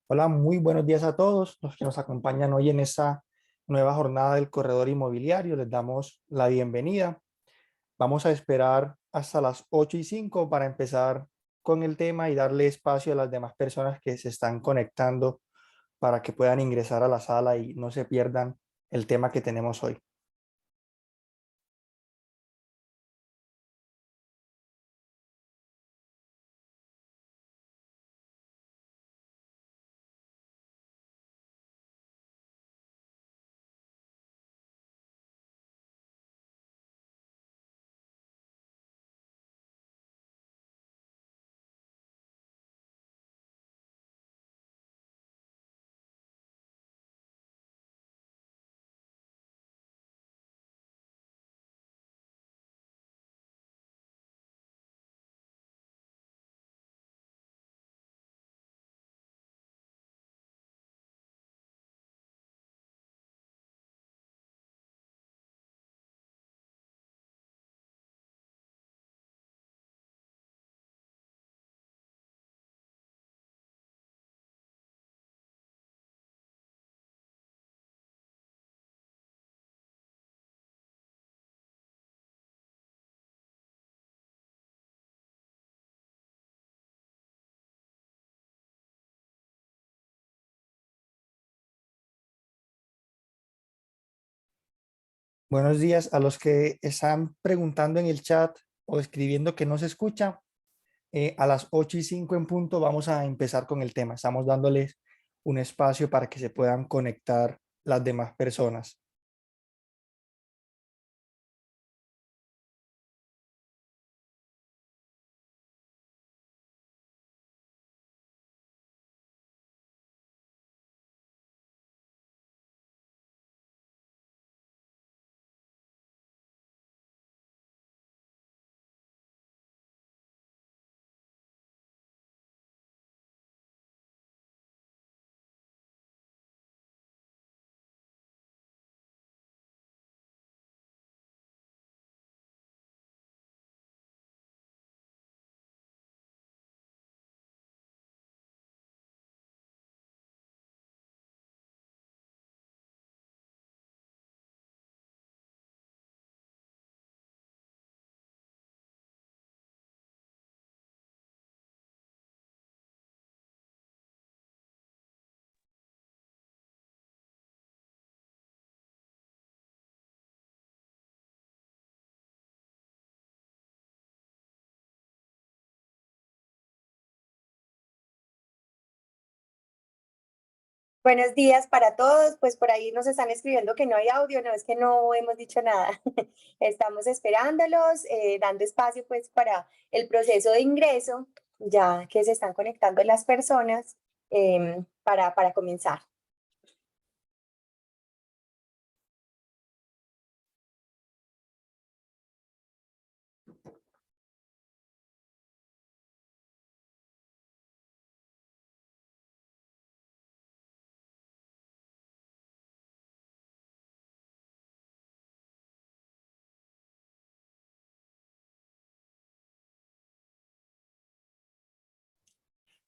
Hola, muy buenos días a todos los que nos acompañan hoy en esta nueva jornada del corredor inmobiliario. Les damos la bienvenida. Vamos a esperar hasta las 8:05 para empezar con el tema y darle espacio a las demás personas que se están conectando para que puedan ingresar a la sala y no se pierdan el tema que tenemos hoy. Buenos días a los que están preguntando en el chat o escribiendo que no se escucha. A las 8:05 en punto vamos a empezar con el tema. Estamos dándoles un espacio para que se puedan conectar las demás personas. Buenos días para todos. Pues por ahí nos están escribiendo que no hay audio, no es que no hemos dicho nada. Estamos esperándolos, dando espacio pues para el proceso de ingreso, ya que se están conectando las personas para comenzar.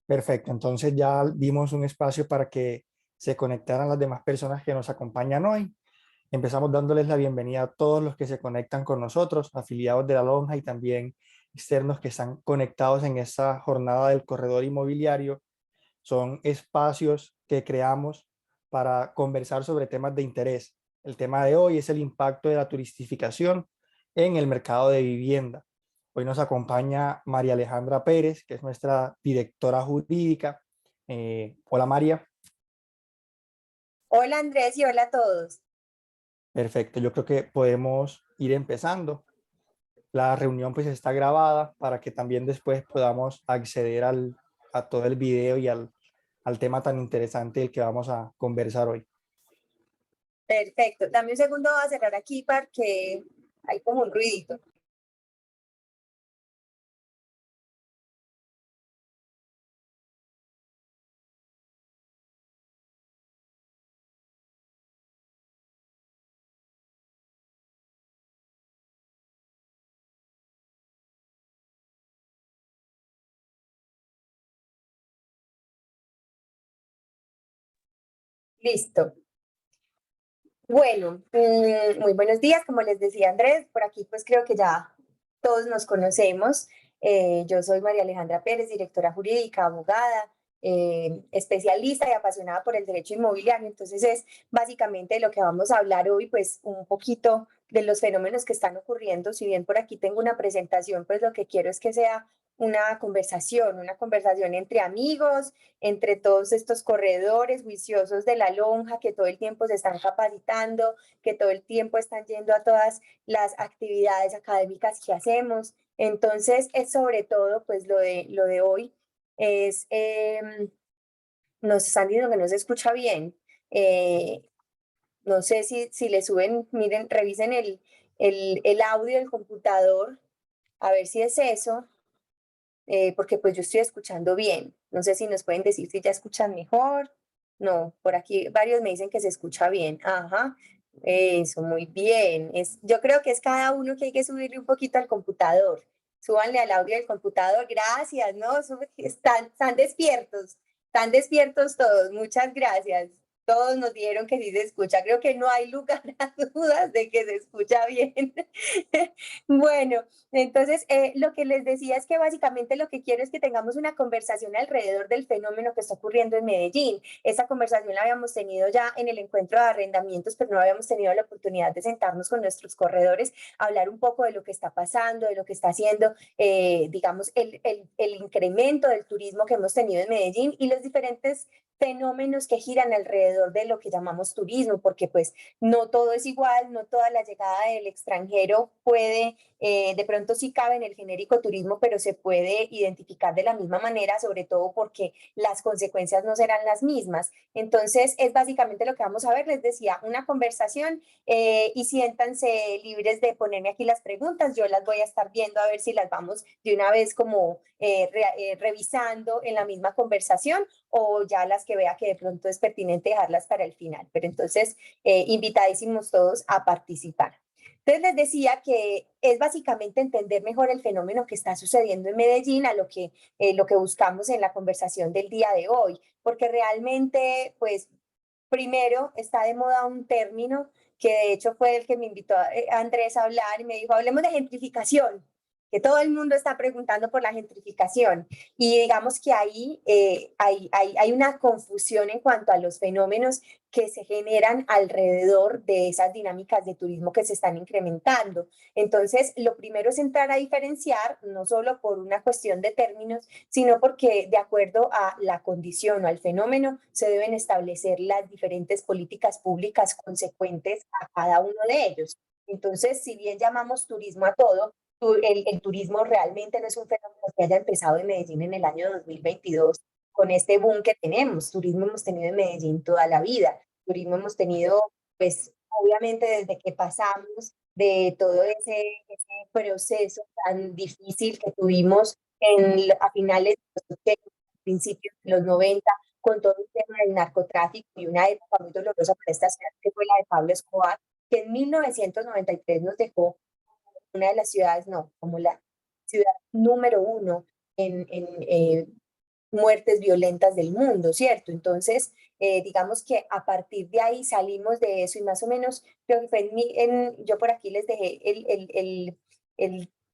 Perfecto, entonces ya dimos un espacio para que se conectaran las demás personas que nos acompañan hoy. Empezamos dándoles la bienvenida a todos los que se conectan con nosotros, afiliados de la Lonja y también externos que están conectados en esta jornada del corredor inmobiliario. Son espacios que creamos para conversar sobre temas de interés. El tema de hoy es el impacto de la turistificación en el mercado de vivienda. Hoy nos acompaña María Alejandra Pérez, que es nuestra directora jurídica. Hola María. Hola Andrés y hola a todos. Perfecto, yo creo que podemos ir empezando. La reunión pues está grabada para que también después podamos acceder a todo el video y al tema tan interesante del que vamos a conversar hoy. Perfecto. Dame un segundo a cerrar aquí porque hay como un ruidito. Listo. Bueno, muy buenos días, como les decía Andrés, por aquí pues creo que ya todos nos conocemos. Yo soy María Alejandra Pérez, directora jurídica, abogada, especialista y apasionada por el derecho inmobiliario. Entonces es básicamente lo que vamos a hablar hoy, pues un poquito de los fenómenos que están ocurriendo. Si bien por aquí tengo una presentación, pues lo que quiero es que sea una conversación entre amigos, entre todos estos corredores juiciosos de la lonja que todo el tiempo se están capacitando, que todo el tiempo están yendo a todas las actividades académicas que hacemos. Entonces, es sobre todo, pues lo de hoy es, nos están diciendo que no se escucha bien. No sé si le suben, miren, revisen el audio del computador, a ver si es eso, porque pues yo estoy escuchando bien. No sé si nos pueden decir si ya escuchan mejor. No, por aquí varios me dicen que se escucha bien. Ajá, eso, muy bien. Yo creo que es cada uno que hay que subirle un poquito al computador. Súbanle al audio del computador. Gracias, ¿no? Están despiertos todos. Muchas gracias. Todos nos dijeron que sí se escucha. Creo que no hay lugar a dudas de que se escucha bien. Bueno, entonces, lo que les decía es que básicamente lo que quiero es que tengamos una conversación alrededor del fenómeno que está ocurriendo en Medellín. Esa conversación la habíamos tenido ya en el encuentro de arrendamientos, pero no habíamos tenido la oportunidad de sentarnos con nuestros corredores, hablar un poco de lo que está pasando, de lo que está haciendo, digamos, el incremento del turismo que hemos tenido en Medellín y los diferentes fenómenos que giran alrededor de lo que llamamos turismo, porque pues no todo es igual, no toda la llegada del extranjero puede, de pronto sí cabe en el genérico turismo, pero se puede identificar de la misma manera, sobre todo porque las consecuencias no serán las mismas. Entonces, es básicamente lo que vamos a ver. Les decía, una conversación y siéntanse libres de ponerme aquí las preguntas. Yo las voy a estar viendo a ver si las vamos de una vez como revisando en la misma conversación o ya las que vea que de pronto es pertinente dejarlas para el final. Pero entonces, invitadísimos todos a participar. Entonces les decía que es básicamente entender mejor el fenómeno que está sucediendo en Medellín a lo que buscamos en la conversación del día de hoy, porque realmente, pues, primero está de moda un término que de hecho fue el que me invitó a Andrés a hablar y me dijo, hablemos de gentrificación, que todo el mundo está preguntando por la gentrificación. Y digamos que ahí hay una confusión en cuanto a los fenómenos que se generan alrededor de esas dinámicas de turismo que se están incrementando. Entonces, lo primero es entrar a diferenciar, no solo por una cuestión de términos, sino porque de acuerdo a la condición o al fenómeno se deben establecer las diferentes políticas públicas consecuentes a cada uno de ellos. Entonces, si bien llamamos turismo a todo, el turismo realmente no es un fenómeno que haya empezado en Medellín en el año 2022 con este boom que tenemos. Turismo hemos tenido en Medellín toda la vida. Turismo hemos tenido, pues, obviamente desde que pasamos de todo ese proceso tan difícil que tuvimos a finales de los 80, principios de los 90, con todo el tema del narcotráfico y una época muy dolorosa para esta ciudad que fue la de Pablo Escobar, que en 1993 nos dejó una de las ciudades, no, como la ciudad número uno en muertes violentas del mundo, ¿cierto? Entonces, digamos que a partir de ahí salimos de eso y más o menos, creo que fue yo por aquí les dejé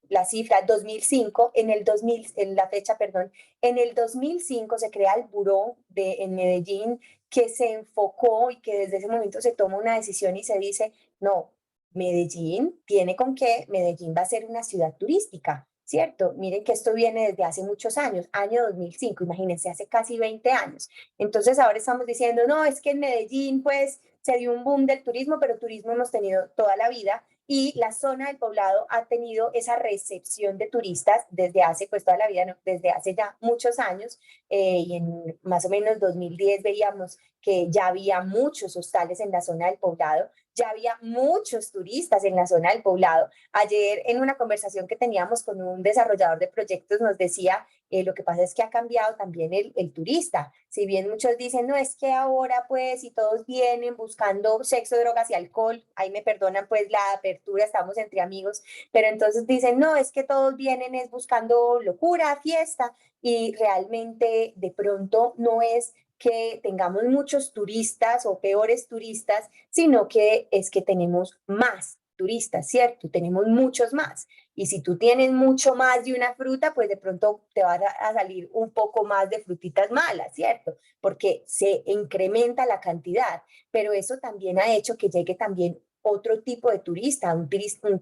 la cifra 2005, en la fecha, perdón, en el 2005 se crea el buró en Medellín que se enfocó y que desde ese momento se toma una decisión y se dice, no, Medellín tiene con qué, Medellín va a ser una ciudad turística, ¿cierto? Miren que esto viene desde hace muchos años, año 2005, imagínense, hace casi 20 años. Entonces ahora estamos diciendo, no, es que en Medellín pues se dio un boom del turismo, pero turismo hemos tenido toda la vida y la zona del poblado ha tenido esa recepción de turistas desde hace pues toda la vida, no, desde hace ya muchos años y en más o menos 2010 veíamos que ya había muchos hostales en la zona del poblado, ya había muchos turistas en la zona del poblado. Ayer en una conversación que teníamos con un desarrollador de proyectos nos decía, lo que pasa es que ha cambiado también el turista. Si bien muchos dicen, no, es que ahora pues si todos vienen buscando sexo, drogas y alcohol, ahí me perdonan pues la apertura, estamos entre amigos, pero entonces dicen, no, es que todos vienen es buscando locura, fiesta, y realmente de pronto no es que tengamos muchos turistas o peores turistas, sino que es que tenemos más turistas, ¿cierto? Tenemos muchos más. Y si tú tienes mucho más de una fruta, pues de pronto te va a salir un poco más de frutitas malas, ¿cierto? Porque se incrementa la cantidad, pero eso también ha hecho que llegue también otro tipo de turista, un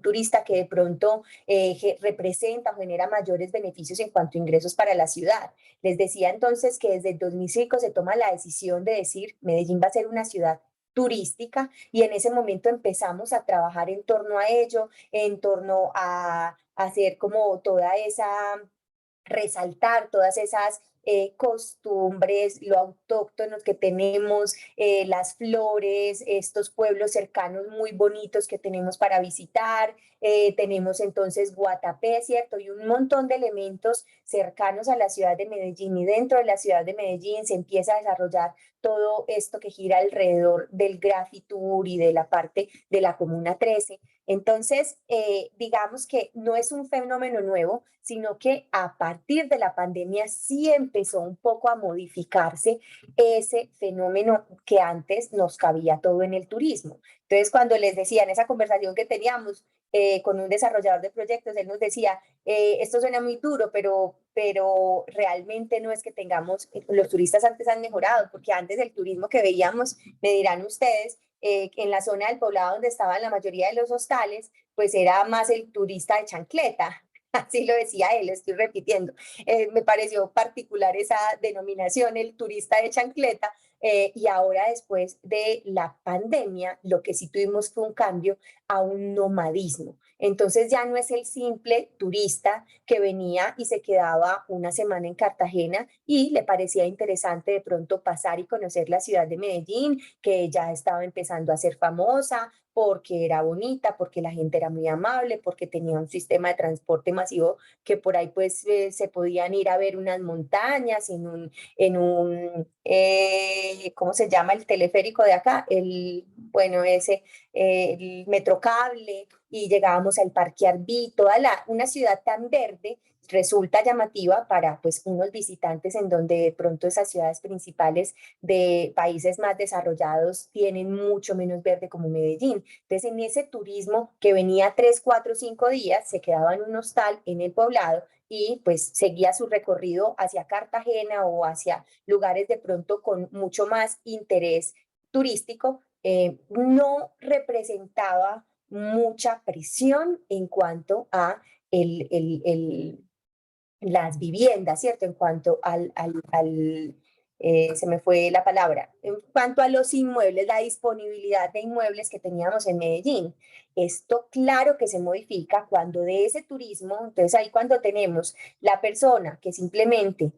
turista que de pronto representa o genera mayores beneficios en cuanto a ingresos para la ciudad. Les decía entonces que desde el 2005 se toma la decisión de decir Medellín va a ser una ciudad turística y en ese momento empezamos a trabajar en torno a ello, en torno a hacer como toda esa, resaltar todas esas costumbres, lo autóctonos que tenemos, las flores, estos pueblos cercanos muy bonitos que tenemos para visitar. Tenemos entonces Guatapé, ¿cierto? Y un montón de elementos cercanos a la ciudad de Medellín y dentro de la ciudad de Medellín se empieza a desarrollar todo esto que gira alrededor del Grafitour y de la parte de la Comuna 13. Entonces, digamos que no es un fenómeno nuevo, sino que a partir de la pandemia sí empezó un poco a modificarse ese fenómeno que antes nos cabía todo en el turismo. Entonces, cuando les decía en esa conversación que teníamos con un desarrollador de proyectos, él nos decía, esto suena muy duro, pero realmente no es que tengamos, los turistas antes han mejorado, porque antes el turismo que veíamos, me dirán ustedes, en la zona del poblado donde estaban la mayoría de los hostales, pues era más el turista de chancleta. Así lo decía él, lo estoy repitiendo. Me pareció particular esa denominación, el turista de chancleta. Y ahora, después de la pandemia, lo que sí tuvimos fue un cambio a un nomadismo. Entonces ya no es el simple turista que venía y se quedaba una semana en Cartagena y le parecía interesante de pronto pasar y conocer la ciudad de Medellín, que ya estaba empezando a ser famosa, porque era bonita, porque la gente era muy amable, porque tenía un sistema de transporte masivo que por ahí pues se podían ir a ver unas montañas ¿cómo se llama? El teleférico de acá, bueno, el Metrocable, y llegábamos al Parque Arví, una ciudad tan verde resulta llamativa para pues unos visitantes en donde de pronto esas ciudades principales de países más desarrollados tienen mucho menos verde como Medellín. Entonces en ese turismo que venía 3, 4, 5 días, se quedaba en un hostal en el poblado y pues seguía su recorrido hacia Cartagena o hacia lugares de pronto con mucho más interés turístico, no representaba mucha presión en cuanto a el, el, el, las viviendas, ¿cierto? En cuanto se me fue la palabra, en cuanto a los inmuebles, la disponibilidad de inmuebles que teníamos en Medellín. Esto claro que se modifica cuando de ese turismo, entonces ahí cuando tenemos la persona que simplemente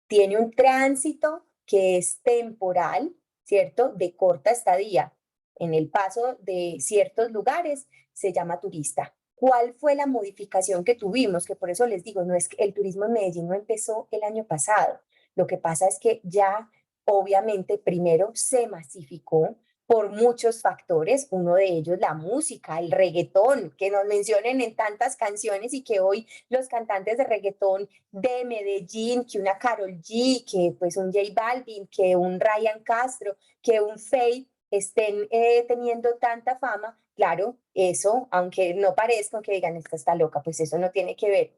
tiene un tránsito que es temporal, ¿cierto? De corta estadía en el paso de ciertos lugares, se llama turista. ¿Cuál fue la modificación que tuvimos? Que por eso les digo, no es que el turismo en Medellín no empezó el año pasado. Lo que pasa es que ya, obviamente, primero se masificó por muchos factores, uno de ellos la música, el reggaetón, que nos mencionen en tantas canciones y que hoy los cantantes de reggaetón de Medellín, que una Karol G, que pues un J Balvin, que un Ryan Castro, que un Feid estén teniendo tanta fama, claro, eso, aunque no parezca, aunque digan, esta está loca, pues eso no tiene que ver,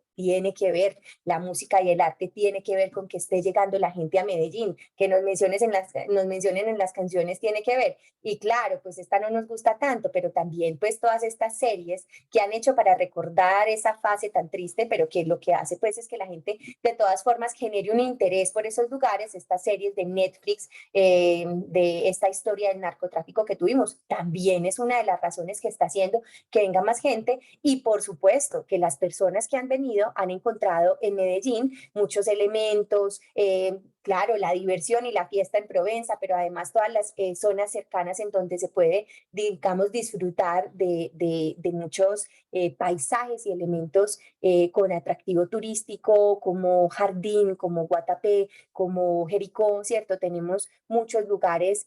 la música y el arte tiene que ver con que esté llegando la gente a Medellín, que nos mencionen en las canciones tiene que ver, y claro, pues esta no nos gusta tanto, pero también pues todas estas series que han hecho para recordar esa fase tan triste, pero que lo que hace pues es que la gente de todas formas genere un interés por esos lugares, estas series de Netflix, de esta historia del narcotráfico que tuvimos, también es una de las razones que está haciendo que venga más gente y por supuesto que las personas que han venido han encontrado en Medellín muchos elementos, claro, la diversión y la fiesta en Provenza, pero además todas las zonas cercanas en donde se puede, digamos, disfrutar de muchos paisajes y elementos con atractivo turístico, como Jardín, como Guatapé, como Jericó, ¿cierto? Tenemos muchos lugares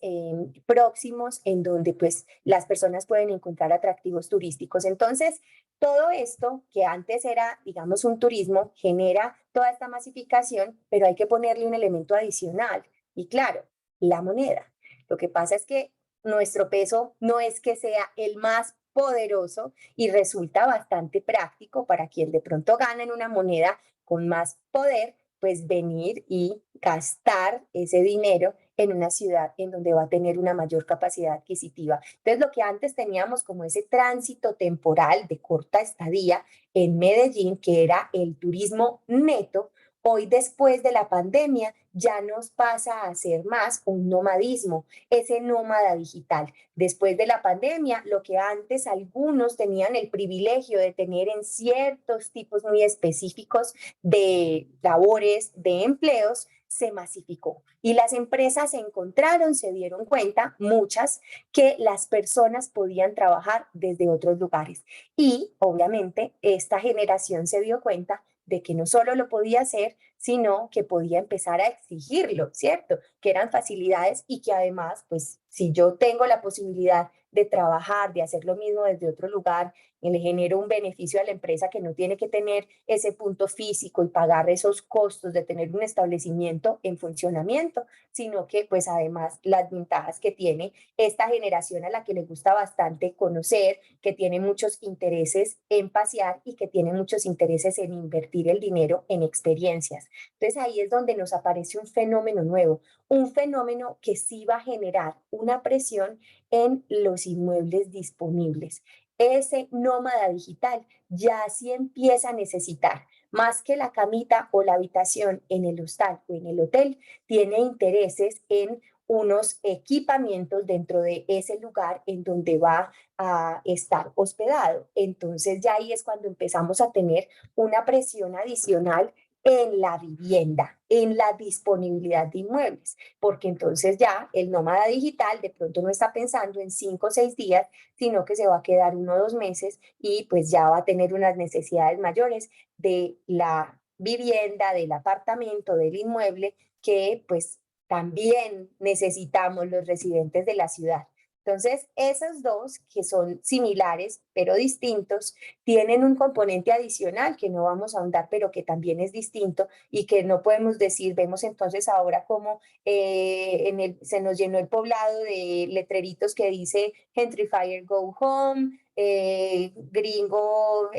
próximos en donde pues las personas pueden encontrar atractivos turísticos. Entonces, todo esto que antes era, digamos, un turismo, genera toda esta masificación, pero hay que ponerle un elemento adicional. Y claro, la moneda. Lo que pasa es que nuestro peso no es que sea el más poderoso y resulta bastante práctico para quien de pronto gana en una moneda con más poder, pues venir y gastar ese dinero en una ciudad en donde va a tener una mayor capacidad adquisitiva. Entonces, lo que antes teníamos como ese tránsito temporal de corta estadía en Medellín, que era el turismo neto, hoy después de la pandemia ya nos pasa a ser más un nomadismo, ese nómada digital. Después de la pandemia, lo que antes algunos tenían el privilegio de tener en ciertos tipos muy específicos de labores, de empleos, se masificó y las empresas se encontraron, se dieron cuenta, muchas, que las personas podían trabajar desde otros lugares. Y obviamente esta generación se dio cuenta de que no solo lo podía hacer, sino que podía empezar a exigirlo, ¿cierto? Que eran facilidades y que además, pues, si yo tengo la posibilidad de trabajar, de hacer lo mismo desde otro lugar, y le genero un beneficio a la empresa que no tiene que tener ese punto físico y pagar esos costos de tener un establecimiento en funcionamiento, sino que pues además las ventajas que tiene esta generación a la que le gusta bastante conocer, que tiene muchos intereses en pasear y que tiene muchos intereses en invertir el dinero en experiencias. Entonces ahí es donde nos aparece un fenómeno nuevo, un fenómeno que sí va a generar una presión en los inmuebles disponibles. Ese nómada digital ya sí empieza a necesitar más que la camita o la habitación en el hostal o en el hotel, tiene intereses en unos equipamientos dentro de ese lugar en donde va a estar hospedado. Entonces ya ahí es cuando empezamos a tener una presión adicional en la vivienda, en la disponibilidad de inmuebles, porque entonces ya el nómada digital de pronto no está pensando en 5 o 6 días, sino que se va a quedar 1 o 2 meses y pues ya va a tener unas necesidades mayores de la vivienda, del apartamento, del inmueble, que pues también necesitamos los residentes de la ciudad. Entonces, esos dos, que son similares pero distintos, tienen un componente adicional que no vamos a ahondar, pero que también es distinto y que no podemos decir, vemos entonces ahora como se nos llenó el poblado de letreritos que dice Gentrifier Go Home, gringo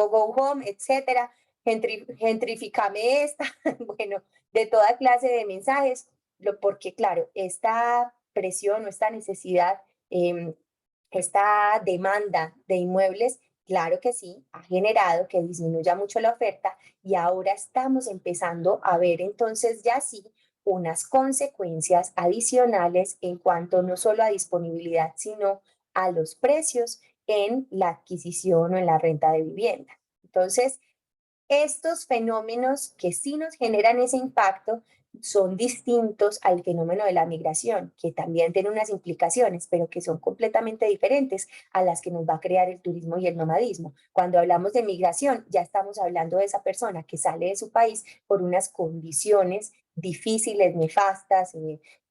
Go Home, etcétera, gentrificame esta, bueno, de toda clase de mensajes, porque claro, esta presión o esta necesidad, esta demanda de inmuebles, claro que sí, ha generado que disminuya mucho la oferta y ahora estamos empezando a ver entonces ya sí unas consecuencias adicionales en cuanto no solo a disponibilidad, sino a los precios en la adquisición o en la renta de vivienda. Entonces, estos fenómenos que sí nos generan ese impacto son distintos al fenómeno de la migración, que también tiene unas implicaciones, pero que son completamente diferentes a las que nos va a crear el turismo y el nomadismo. Cuando hablamos de migración, ya estamos hablando de esa persona que sale de su país por unas condiciones difíciles, nefastas,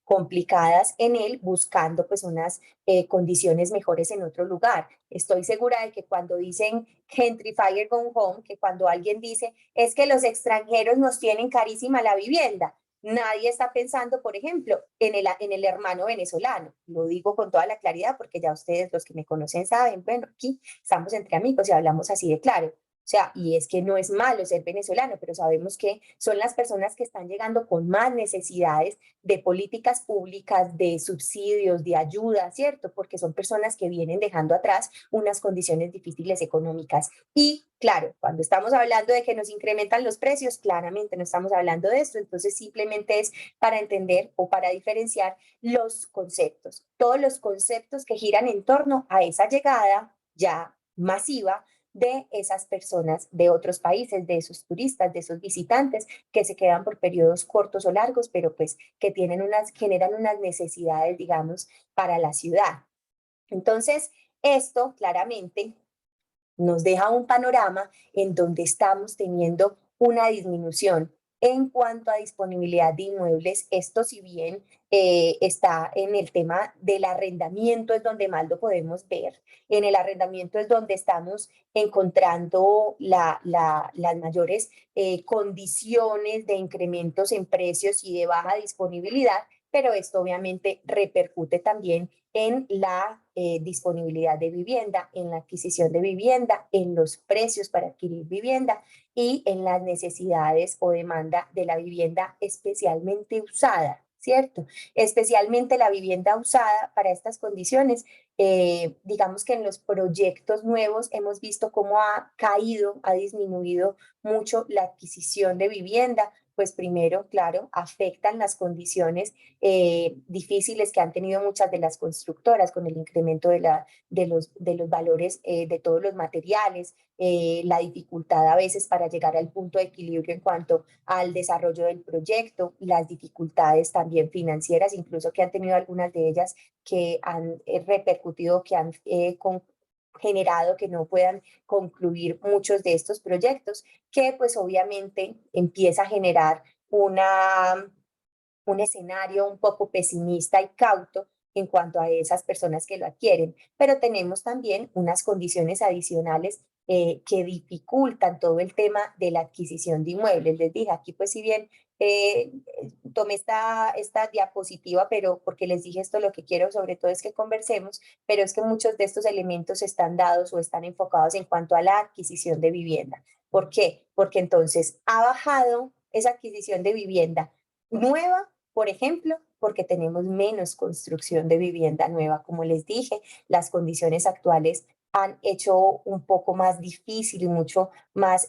complicadas en él, buscando pues unas condiciones mejores en otro lugar. Estoy segura de que cuando dicen gentrifier gone home, que cuando alguien dice es que los extranjeros nos tienen carísima la vivienda, nadie está pensando, por ejemplo, en el hermano venezolano. Lo digo con toda la claridad porque ya ustedes, los que me conocen, saben, bueno, aquí estamos entre amigos y hablamos así de claro. O sea, y es que no es malo ser venezolano, pero sabemos que son las personas que están llegando con más necesidades de políticas públicas, de subsidios, de ayuda, ¿cierto? Porque son personas que vienen dejando atrás unas condiciones difíciles económicas. Y claro, cuando estamos hablando de que nos incrementan los precios, claramente no estamos hablando de esto, entonces simplemente es para entender o para diferenciar los conceptos, todos los conceptos que giran en torno a esa llegada ya masiva de esas personas de otros países, de esos turistas, de esos visitantes que se quedan por periodos cortos o largos, pero pues que generan unas necesidades, digamos, para la ciudad. Entonces, esto claramente nos deja un panorama en donde estamos teniendo una disminución En cuanto a disponibilidad de inmuebles, esto si bien está en el tema del arrendamiento, es donde más lo podemos ver. En el arrendamiento es donde estamos encontrando las mayores condiciones de incrementos en precios y de baja disponibilidad, pero esto obviamente repercute también en la disponibilidad de vivienda, en la adquisición de vivienda, en los precios para adquirir vivienda y en las necesidades o demanda de la vivienda especialmente usada, ¿cierto? Especialmente la vivienda usada para estas condiciones. Digamos que en los proyectos nuevos hemos visto cómo ha caído, ha disminuido mucho la adquisición de vivienda, pues primero, claro, afectan las condiciones difíciles que han tenido muchas de las constructoras con el incremento de los valores de todos los materiales, la dificultad a veces para llegar al punto de equilibrio en cuanto al desarrollo del proyecto, las dificultades también financieras, incluso que han tenido algunas de ellas que han repercutido, que han generado que no puedan concluir muchos de estos proyectos, que pues obviamente empieza a generar un escenario un poco pesimista y cauto en cuanto a esas personas que lo adquieren, pero tenemos también unas condiciones adicionales que dificultan todo el tema de la adquisición de inmuebles. Les dije, aquí pues si bien eh, tomé esta diapositiva, pero porque les dije esto, lo que quiero sobre todo es que conversemos, pero es que muchos de estos elementos están dados o están enfocados en cuanto a la adquisición de vivienda. ¿Por qué? Porque entonces ha bajado esa adquisición de vivienda nueva, por ejemplo, porque tenemos menos construcción de vivienda nueva. Como les dije, las condiciones actuales han hecho un poco más difícil y mucho más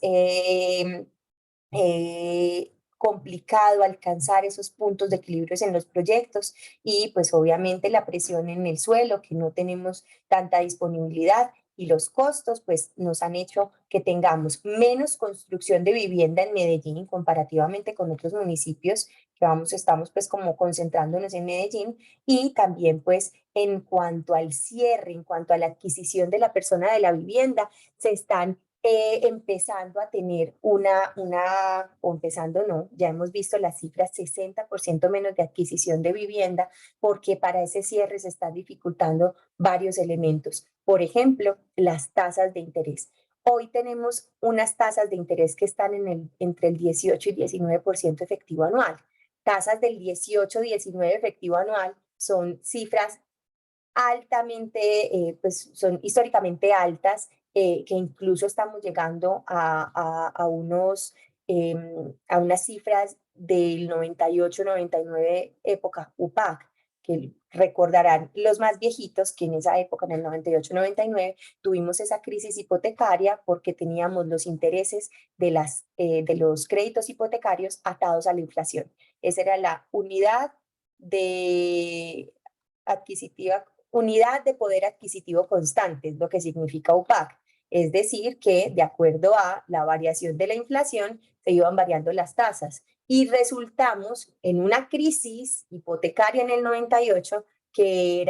complicado alcanzar esos puntos de equilibrio en los proyectos y pues obviamente la presión en el suelo, que no tenemos tanta disponibilidad y los costos pues nos han hecho que tengamos menos construcción de vivienda en Medellín comparativamente con otros municipios que estamos pues como concentrándonos en Medellín y también pues en cuanto al cierre, en cuanto a la adquisición de la persona de la vivienda, se están empezando a tener o empezando no, ya hemos visto las cifras, 60% menos de adquisición de vivienda, porque para ese cierre se están dificultando varios elementos. Por ejemplo, las tasas de interés. Hoy tenemos unas tasas de interés que están entre el 18 y 19% efectivo anual. Tasas del 18-19 efectivo anual son cifras altamente, pues son históricamente altas, que incluso estamos llegando a unas cifras del 98-99 época UPAC, que recordarán los más viejitos que en esa época, en el 98-99, tuvimos esa crisis hipotecaria porque teníamos los intereses de los créditos hipotecarios atados a la inflación. Esa era la unidad de adquisitiva unidad de poder adquisitivo constante, es lo que significa UPAC. Es decir, que de acuerdo a la variación de la inflación, se iban variando las tasas. Y resultamos en una crisis hipotecaria en el 98 que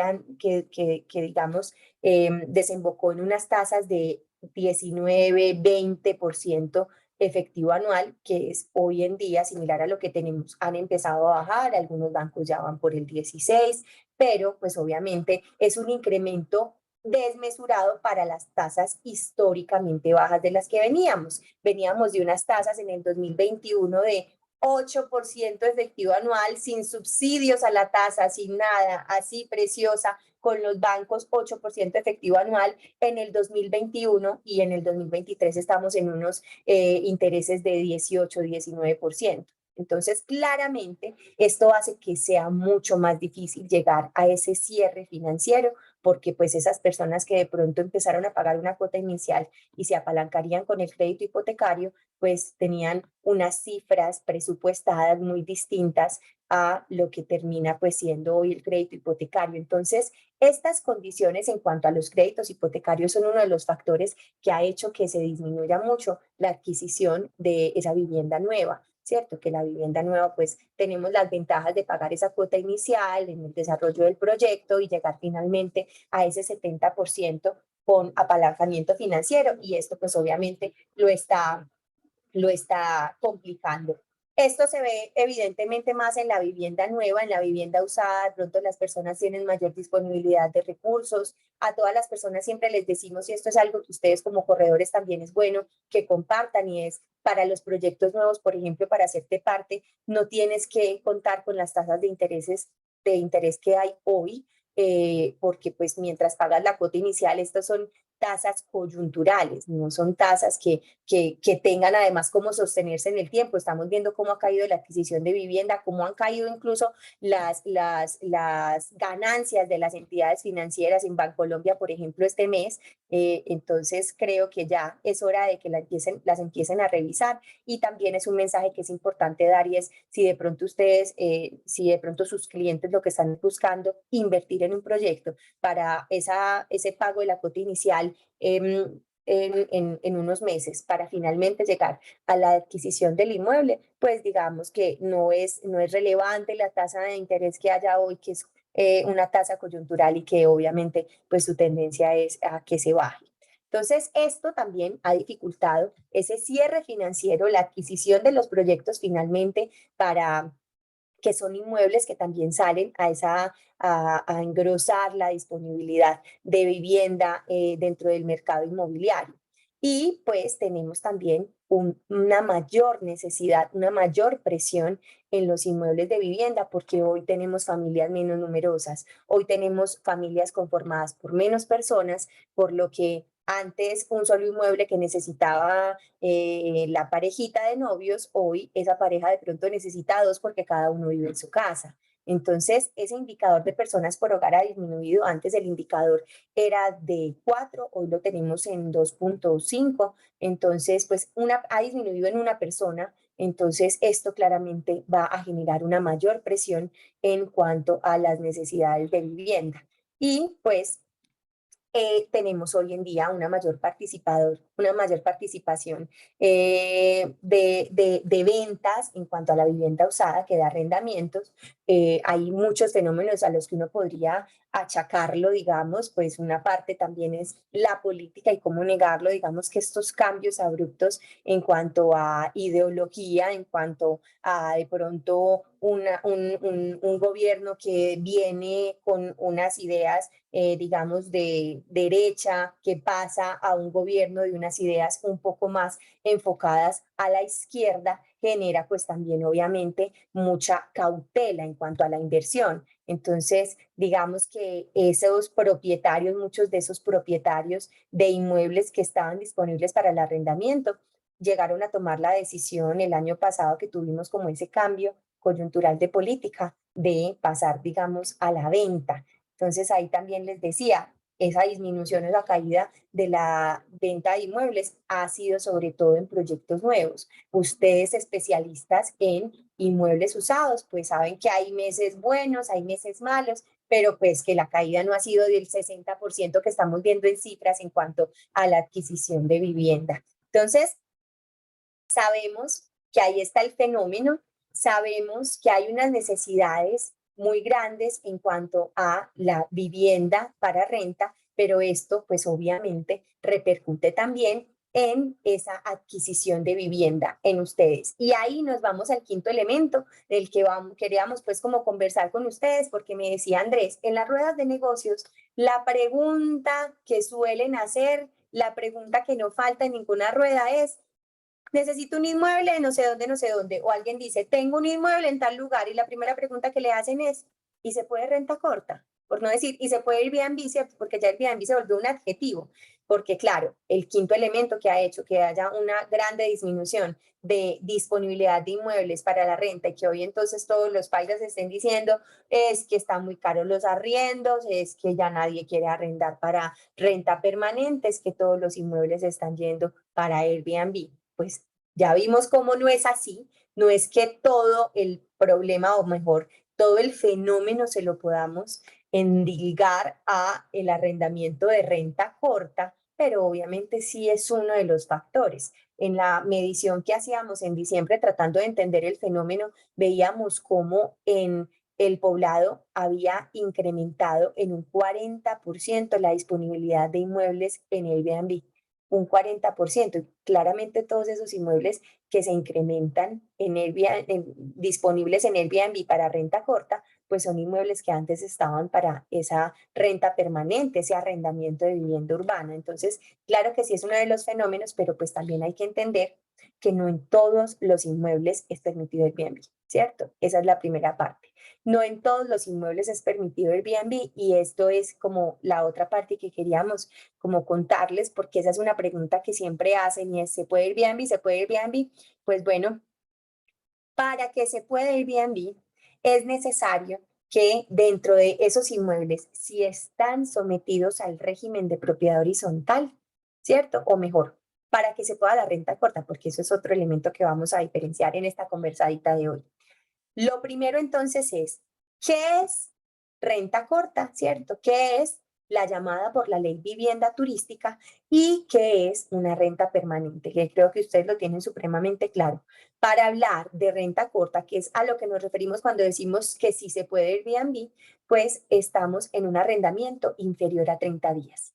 digamos, desembocó en unas tasas de 19-20% efectivo anual, que es hoy en día similar a lo que tenemos. Han empezado a bajar, algunos bancos ya van por el 16, pero pues obviamente es un incremento desmesurado para las tasas históricamente bajas de las que veníamos. Veníamos de unas tasas en el 2021 de 8% efectivo anual, sin subsidios a la tasa, sin nada, así preciosa, con los bancos 8% efectivo anual en el 2021 y en el 2023 estamos en unos intereses de 18-19%. Entonces, claramente, esto hace que sea mucho más difícil llegar a ese cierre financiero, porque pues esas personas que de pronto empezaron a pagar una cuota inicial y se apalancarían con el crédito hipotecario, pues tenían unas cifras presupuestadas muy distintas a lo que termina pues siendo hoy el crédito hipotecario. Entonces, estas condiciones en cuanto a los créditos hipotecarios son uno de los factores que ha hecho que se disminuya mucho la adquisición de esa vivienda nueva. ¿Cierto? Que la vivienda nueva, pues tenemos las ventajas de pagar esa cuota inicial en el desarrollo del proyecto y llegar finalmente a ese 70% con apalancamiento financiero y esto pues obviamente lo está complicando. Esto se ve evidentemente más en la vivienda nueva, en la vivienda usada. De pronto las personas tienen mayor disponibilidad de recursos. A todas las personas siempre les decimos, y esto es algo que ustedes como corredores también es bueno que compartan, y es para los proyectos nuevos, por ejemplo, para hacerte parte, no tienes que contar con las tasas de interés que hay hoy, porque pues mientras pagas la cuota inicial, estas son tasas coyunturales, no son tasas que tengan además cómo sostenerse en el tiempo. Estamos viendo cómo ha caído la adquisición de vivienda, cómo han caído incluso las ganancias de las entidades financieras en Bancolombia, por ejemplo, este mes. Entonces creo que ya es hora de que las empiecen a revisar, y también es un mensaje que es importante dar, y es si de pronto ustedes, si de pronto sus clientes lo que están buscando invertir en un proyecto para ese pago de la cuota inicial en unos meses para finalmente llegar a la adquisición del inmueble, pues digamos que no es relevante la tasa de interés que haya hoy, que es una tasa coyuntural, y que obviamente pues su tendencia es a que se baje. Entonces, esto también ha dificultado ese cierre financiero, la adquisición de los proyectos finalmente para que son inmuebles que también salen a engrosar la disponibilidad de vivienda dentro del mercado inmobiliario. Y pues tenemos también una mayor necesidad, una mayor presión en los inmuebles de vivienda, porque hoy tenemos familias menos numerosas, hoy tenemos familias conformadas por menos personas, por lo que antes un solo inmueble que necesitaba la parejita de novios, hoy esa pareja de pronto necesita dos porque cada uno vive en su casa. Entonces, ese indicador de personas por hogar ha disminuido. Antes el indicador era de 4, hoy lo tenemos en 2.5. Entonces, pues ha disminuido en una persona. Entonces, esto claramente va a generar una mayor presión en cuanto a las necesidades de vivienda. Y pues tenemos hoy en día una mayor participación de ventas en cuanto a la vivienda usada que da arrendamientos. Hay muchos fenómenos a los que uno podría achacarlo, digamos, pues una parte también es la política, y cómo negarlo, digamos que estos cambios abruptos en cuanto a ideología, en cuanto a de pronto un gobierno que viene con unas ideas digamos, de derecha, que pasa a un gobierno de unas ideas un poco más enfocadas a la izquierda, genera pues también obviamente mucha cautela en cuanto a la inversión. Entonces, digamos que esos propietarios, muchos de esos propietarios de inmuebles que estaban disponibles para el arrendamiento, llegaron a tomar la decisión el año pasado, que tuvimos como ese cambio coyuntural de política, de pasar, digamos, a la venta. Entonces ahí también les decía, esa disminución o la caída de la venta de inmuebles ha sido sobre todo en proyectos nuevos. Ustedes especialistas en inmuebles usados, pues saben que hay meses buenos, hay meses malos, pero pues que la caída no ha sido del 60% que estamos viendo en cifras en cuanto a la adquisición de vivienda. Entonces, sabemos que ahí está el fenómeno, sabemos que hay unas necesidades muy grandes en cuanto a la vivienda para renta, pero esto pues obviamente repercute también en esa adquisición de vivienda en ustedes. Y ahí nos vamos al quinto elemento del que queríamos pues como conversar con ustedes, porque me decía Andrés, en las ruedas de negocios, la pregunta que suelen hacer, la pregunta que no falta en ninguna rueda es: necesito un inmueble, no sé dónde, no sé dónde. O alguien dice, tengo un inmueble en tal lugar, y la primera pregunta que le hacen es, ¿y se puede renta corta? Por no decir, ¿y se puede Airbnb? Porque ya Airbnb se volvió un adjetivo. Porque claro, el quinto elemento que ha hecho que haya una grande disminución de disponibilidad de inmuebles para la renta, y que hoy entonces todos los países estén diciendo es que están muy caros los arriendos, es que ya nadie quiere arrendar para renta permanente, es que todos los inmuebles están yendo para Airbnb. Pues ya vimos cómo no es así, no es que todo el problema, o mejor, todo el fenómeno se lo podamos endilgar a el arrendamiento de renta corta, pero obviamente sí es uno de los factores. En la medición que hacíamos en diciembre tratando de entender el fenómeno, veíamos cómo en el poblado había incrementado en un 40% la disponibilidad de inmuebles en Airbnb. un 40%. Y claramente todos esos inmuebles que se incrementan en disponibles en Airbnb para renta corta, pues son inmuebles que antes estaban para esa renta permanente, ese arrendamiento de vivienda urbana. Entonces, claro que sí es uno de los fenómenos, pero pues también hay que entender que no en todos los inmuebles es permitido Airbnb, ¿cierto? Esa es la primera parte. No en todos los inmuebles es permitido Airbnb y esto es como la otra parte que queríamos como contarles, porque esa es una pregunta que siempre hacen y es, ¿se puede Airbnb? ¿Se puede Airbnb? Pues bueno, para que se pueda Airbnb es necesario que dentro de esos inmuebles, si están sometidos al régimen de propiedad horizontal, ¿cierto? O mejor, para que se pueda la renta corta, porque eso es otro elemento que vamos a diferenciar en esta conversadita de hoy. Lo primero entonces es, ¿qué es renta corta, cierto? ¿Qué es la llamada por la ley vivienda turística y qué es una renta permanente? Que creo que ustedes lo tienen supremamente claro. Para hablar de renta corta, que es a lo que nos referimos cuando decimos que sí se puede Airbnb, pues estamos en un arrendamiento inferior a 30 días.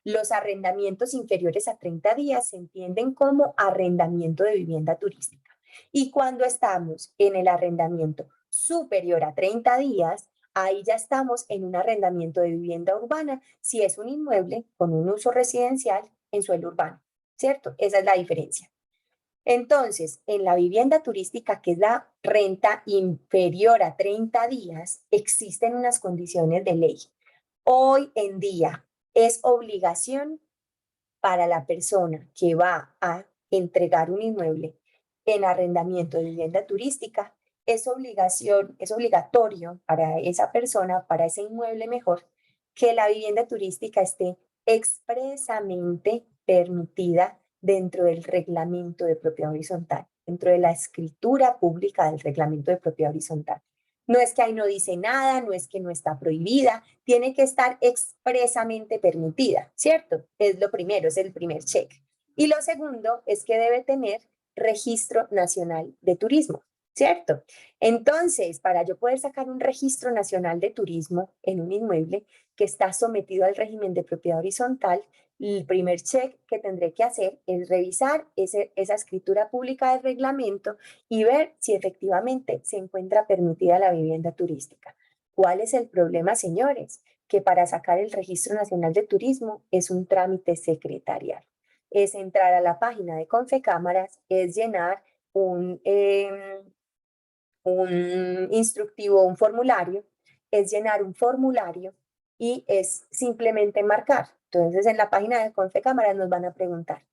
Los arrendamientos inferiores a 30 días se entienden como arrendamiento de vivienda turística. Y cuando estamos en el arrendamiento superior a 30 días, ahí ya estamos en un arrendamiento de vivienda urbana, si es un inmueble con un uso residencial en suelo urbano, ¿cierto? Esa es la diferencia. Entonces, en la vivienda turística, que es la renta inferior a 30 días, existen unas condiciones de ley. Hoy en día es obligación para la persona que va a entregar un inmueble en arrendamiento de vivienda turística, es obligación, es obligatorio para esa persona, para ese inmueble mejor, que la vivienda turística esté expresamente permitida dentro del reglamento de propiedad horizontal, dentro de la escritura pública del reglamento de propiedad horizontal. No es que ahí no dice nada, no es que no está prohibida, tiene que estar expresamente permitida, ¿cierto? Es lo primero, es el primer check. Y lo segundo es que debe tener registro nacional de turismo, ¿cierto? Entonces, para yo poder sacar un registro nacional de turismo en un inmueble que está sometido al régimen de propiedad horizontal, el primer check que tendré que hacer es revisar esa escritura pública del reglamento y ver si efectivamente se encuentra permitida la vivienda turística. ¿Cuál es el problema, señores? Que para sacar el Registro Nacional de Turismo es un trámite secretarial. Es entrar a la página de Confecámaras, es llenar un instructivo, un formulario, es llenar un formulario y es simplemente marcar. Entonces, en la página de Confecámaras nos van a preguntar,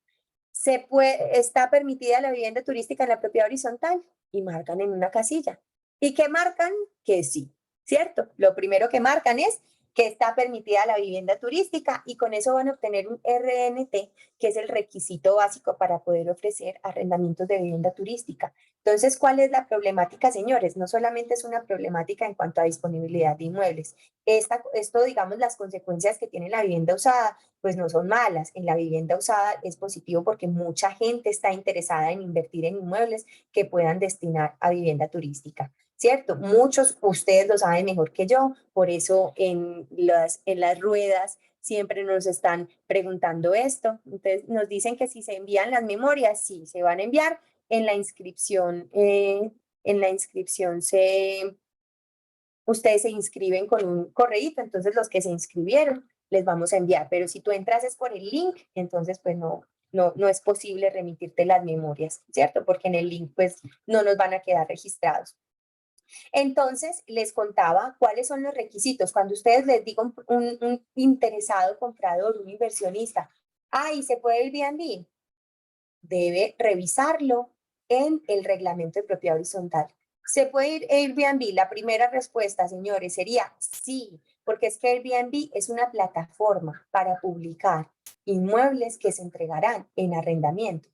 ¿está permitida la vivienda turística en la propiedad horizontal? Y marcan en una casilla. ¿Y qué marcan? Que sí, ¿cierto? Lo primero que marcan es que está permitida la vivienda turística y con eso van a obtener un RNT, que es el requisito básico para poder ofrecer arrendamientos de vivienda turística. Entonces, ¿cuál es la problemática, señores? No solamente es una problemática en cuanto a disponibilidad de inmuebles. Esto, digamos, las consecuencias que tiene la vivienda usada, pues no son malas. En la vivienda usada es positivo porque mucha gente está interesada en invertir en inmuebles que puedan destinar a vivienda turística, ¿cierto? Muchos, ustedes lo saben mejor que yo, por eso en las ruedas siempre nos están preguntando esto. Entonces nos dicen que si se envían las memorias, sí, se van a enviar en la inscripción. Ustedes se inscriben con un correíto, entonces los que se inscribieron les vamos a enviar, pero si tú entras es por el link, entonces pues no es posible remitirte las memorias, ¿cierto? Porque en el link pues no nos van a quedar registrados. Entonces, les contaba cuáles son los requisitos. Cuando ustedes les digan un interesado comprador, un inversionista, ahí se puede Airbnb, debe revisarlo en el reglamento de propiedad horizontal. ¿Se puede ir Airbnb? La primera respuesta, señores, sería sí, porque es que Airbnb es una plataforma para publicar inmuebles que se entregarán en arrendamiento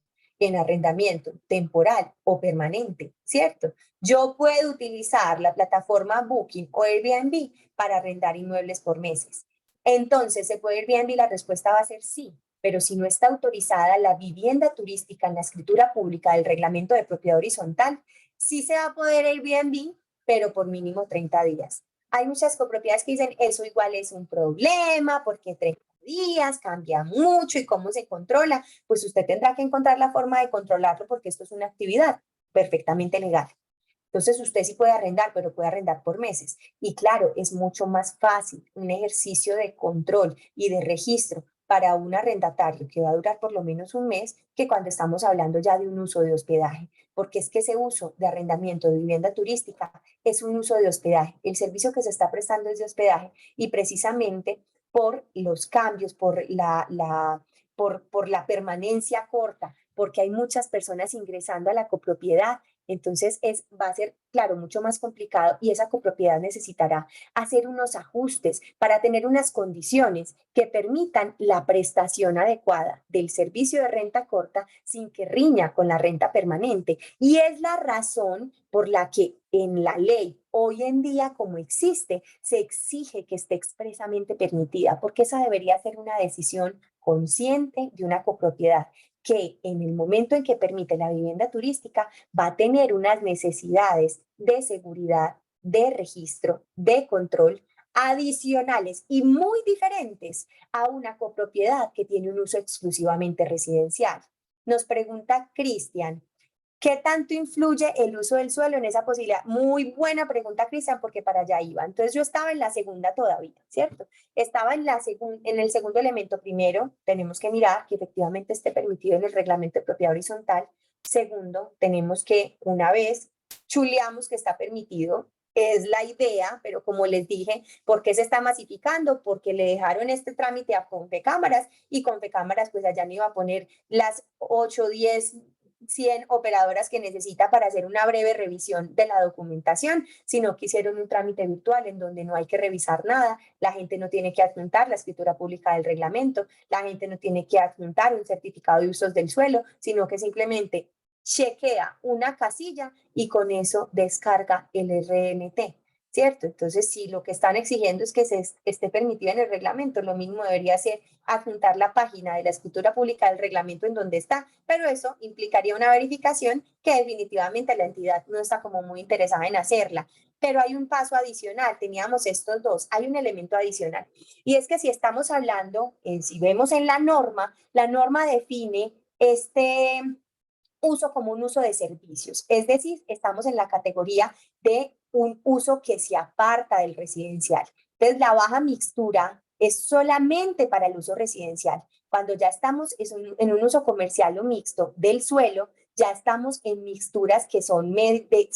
temporal o permanente, ¿cierto? Yo puedo utilizar la plataforma Booking o Airbnb para arrendar inmuebles por meses. Entonces, ¿se puede Airbnb? La respuesta va a ser sí, pero si no está autorizada la vivienda turística en la escritura pública del reglamento de propiedad horizontal, sí se va a poder Airbnb, pero por mínimo 30 días. Hay muchas copropiedades que dicen eso igual es un problema porque 30 días, cambia mucho y cómo se controla, pues usted tendrá que encontrar la forma de controlarlo porque esto es una actividad perfectamente legal. Entonces usted sí puede arrendar, pero puede arrendar por meses. Y claro, es mucho más fácil un ejercicio de control y de registro para un arrendatario que va a durar por lo menos un mes que cuando estamos hablando ya de un uso de hospedaje, porque es que ese uso de arrendamiento de vivienda turística es un uso de hospedaje. El servicio que se está prestando es de hospedaje y precisamente por los cambios, por la permanencia corta, porque hay muchas personas ingresando a la copropiedad. Entonces va a ser, claro, mucho más complicado y esa copropiedad necesitará hacer unos ajustes para tener unas condiciones que permitan la prestación adecuada del servicio de renta corta sin que riña con la renta permanente. Y es la razón por la que en la ley hoy en día, como existe, se exige que esté expresamente permitida, porque esa debería ser una decisión consciente de una copropiedad que en el momento en que permite la vivienda turística va a tener unas necesidades de seguridad, de registro, de control adicionales y muy diferentes a una copropiedad que tiene un uso exclusivamente residencial. Nos pregunta Cristian, ¿qué tanto influye el uso del suelo en esa posibilidad? Muy buena pregunta, Cristian, porque para allá iba. Entonces yo estaba en la segunda todavía, ¿cierto? Estaba en el segundo elemento. Primero, tenemos que mirar que efectivamente esté permitido en el reglamento de propiedad horizontal. Segundo, tenemos que, una vez chuleamos que está permitido, es la idea, pero como les dije, ¿por qué se está masificando? Porque le dejaron este trámite a Confecámaras y Confecámaras pues allá no iba a poner las 8, 10, 100 operadoras que necesita para hacer una breve revisión de la documentación, sino que hicieron un trámite virtual en donde no hay que revisar nada, la gente no tiene que adjuntar la escritura pública del reglamento, la gente no tiene que adjuntar un certificado de usos del suelo, sino que simplemente chequea una casilla y con eso descarga el RNT. ¿Cierto? Entonces, si lo que están exigiendo es que se esté permitido en el reglamento, lo mismo debería ser adjuntar la página de la escritura pública del reglamento en donde está, pero eso implicaría una verificación que definitivamente la entidad no está como muy interesada en hacerla. Pero hay un paso adicional, teníamos estos dos, hay un elemento adicional, y es que si estamos hablando, si vemos en la norma define este uso como un uso de servicios, es decir, estamos en la categoría de un uso que se aparta del residencial. Entonces, la baja mixtura es solamente para el uso residencial. Cuando ya estamos en un uso comercial o mixto del suelo, ya estamos en mixturas que son que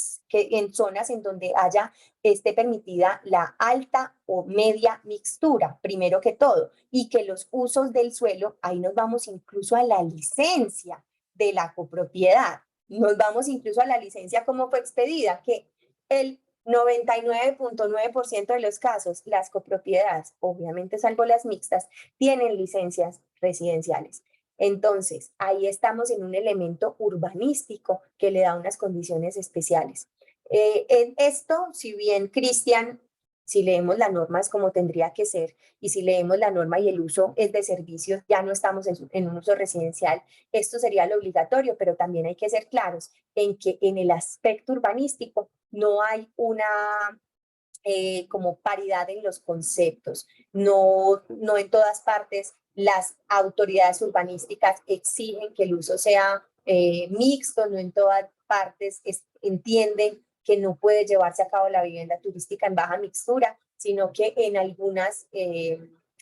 en zonas en donde esté permitida la alta o media mixtura, primero que todo, y que los usos del suelo, ahí nos vamos incluso a la licencia de la copropiedad. Nos vamos incluso a la licencia como fue expedida, que el 99.9% de los casos, las copropiedades, obviamente salvo las mixtas, tienen licencias residenciales. Entonces, ahí estamos en un elemento urbanístico que le da unas condiciones especiales. En esto, si bien Cristian, si leemos la norma es como tendría que ser, y si leemos la norma y el uso es de servicios, ya no estamos en un uso residencial, esto sería lo obligatorio, pero también hay que ser claros en que en el aspecto urbanístico no hay una como paridad en los conceptos. No en todas partes las autoridades urbanísticas exigen que el uso sea mixto, no en todas partes entienden que no puede llevarse a cabo la vivienda turística en baja mixtura, sino que en algunas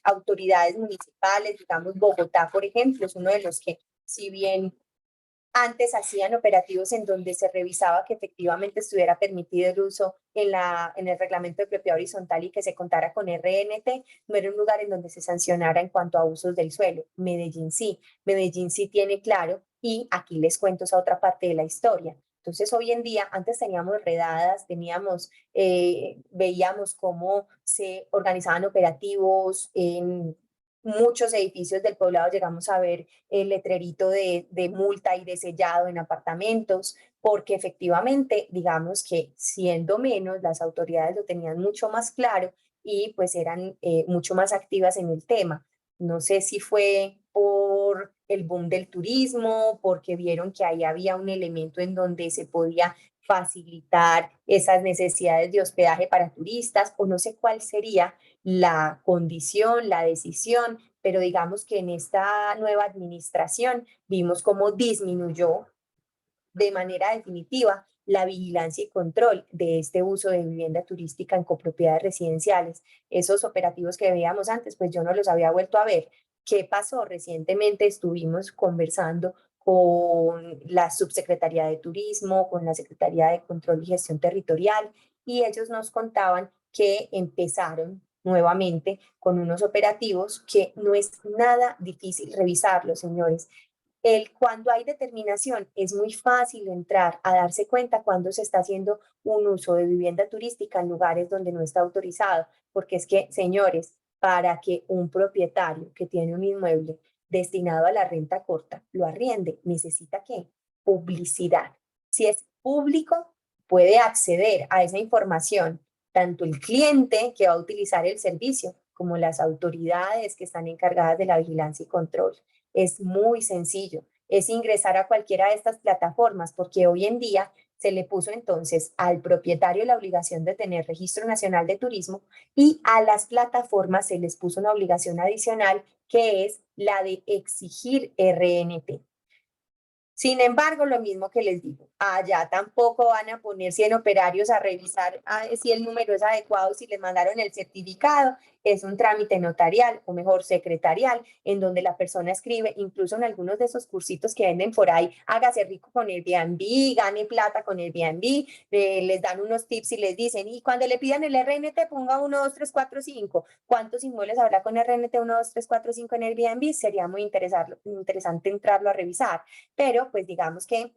autoridades municipales, digamos Bogotá, por ejemplo, es uno de los que, si bien antes hacían operativos en donde se revisaba que efectivamente estuviera permitido el uso en el reglamento de propiedad horizontal y que se contara con RNT, no era un lugar en donde se sancionara en cuanto a usos del suelo. Medellín sí tiene claro, y aquí les cuento esa otra parte de la historia. Entonces, hoy en día, antes teníamos redadas, veíamos cómo se organizaban operativos en muchos edificios del poblado, llegamos a ver el letrerito de multa y de sellado en apartamentos, porque efectivamente, digamos que siendo menos, las autoridades lo tenían mucho más claro y pues eran mucho más activas en el tema. No sé si fue por el boom del turismo, porque vieron que ahí había un elemento en donde se podía facilitar esas necesidades de hospedaje para turistas, o no sé cuál sería la condición, la decisión, pero digamos que en esta nueva administración vimos cómo disminuyó de manera definitiva la vigilancia y control de este uso de vivienda turística en copropiedades residenciales. Esos operativos que veíamos antes, pues yo no los había vuelto a ver. ¿Qué pasó? Recientemente estuvimos conversando con la Subsecretaría de Turismo, con la Secretaría de Control y Gestión Territorial, y ellos nos contaban que empezaron nuevamente con unos operativos que no es nada difícil revisarlos, señores. Cuando hay determinación, es muy fácil entrar a darse cuenta cuando se está haciendo un uso de vivienda turística en lugares donde no está autorizado, porque es que, señores, para que un propietario que tiene un inmueble destinado a la renta corta lo arriende, necesita ¿qué? Publicidad. Si es público, puede acceder a esa información tanto el cliente que va a utilizar el servicio como las autoridades que están encargadas de la vigilancia y control. Es muy sencillo, es ingresar a cualquiera de estas plataformas, porque hoy en día se le puso entonces al propietario la obligación de tener registro nacional de turismo y a las plataformas se les puso una obligación adicional que es la de exigir RNT. Sin embargo, lo mismo que les digo, allá tampoco van a poner 100 operarios a revisar si el número es adecuado, si les mandaron el certificado. Es un trámite notarial, o mejor, secretarial, en donde la persona escribe, incluso en algunos de esos cursitos que venden por ahí, hágase rico con Airbnb, gane plata con Airbnb, les dan unos tips y les dicen, y cuando le pidan el RNT, ponga 1, 2, 3, 4, 5. ¿Cuántos inmuebles habrá con RNT 1, 2, 3, 4, 5 en Airbnb? Sería muy interesante entrarlo a revisar, pero pues digamos que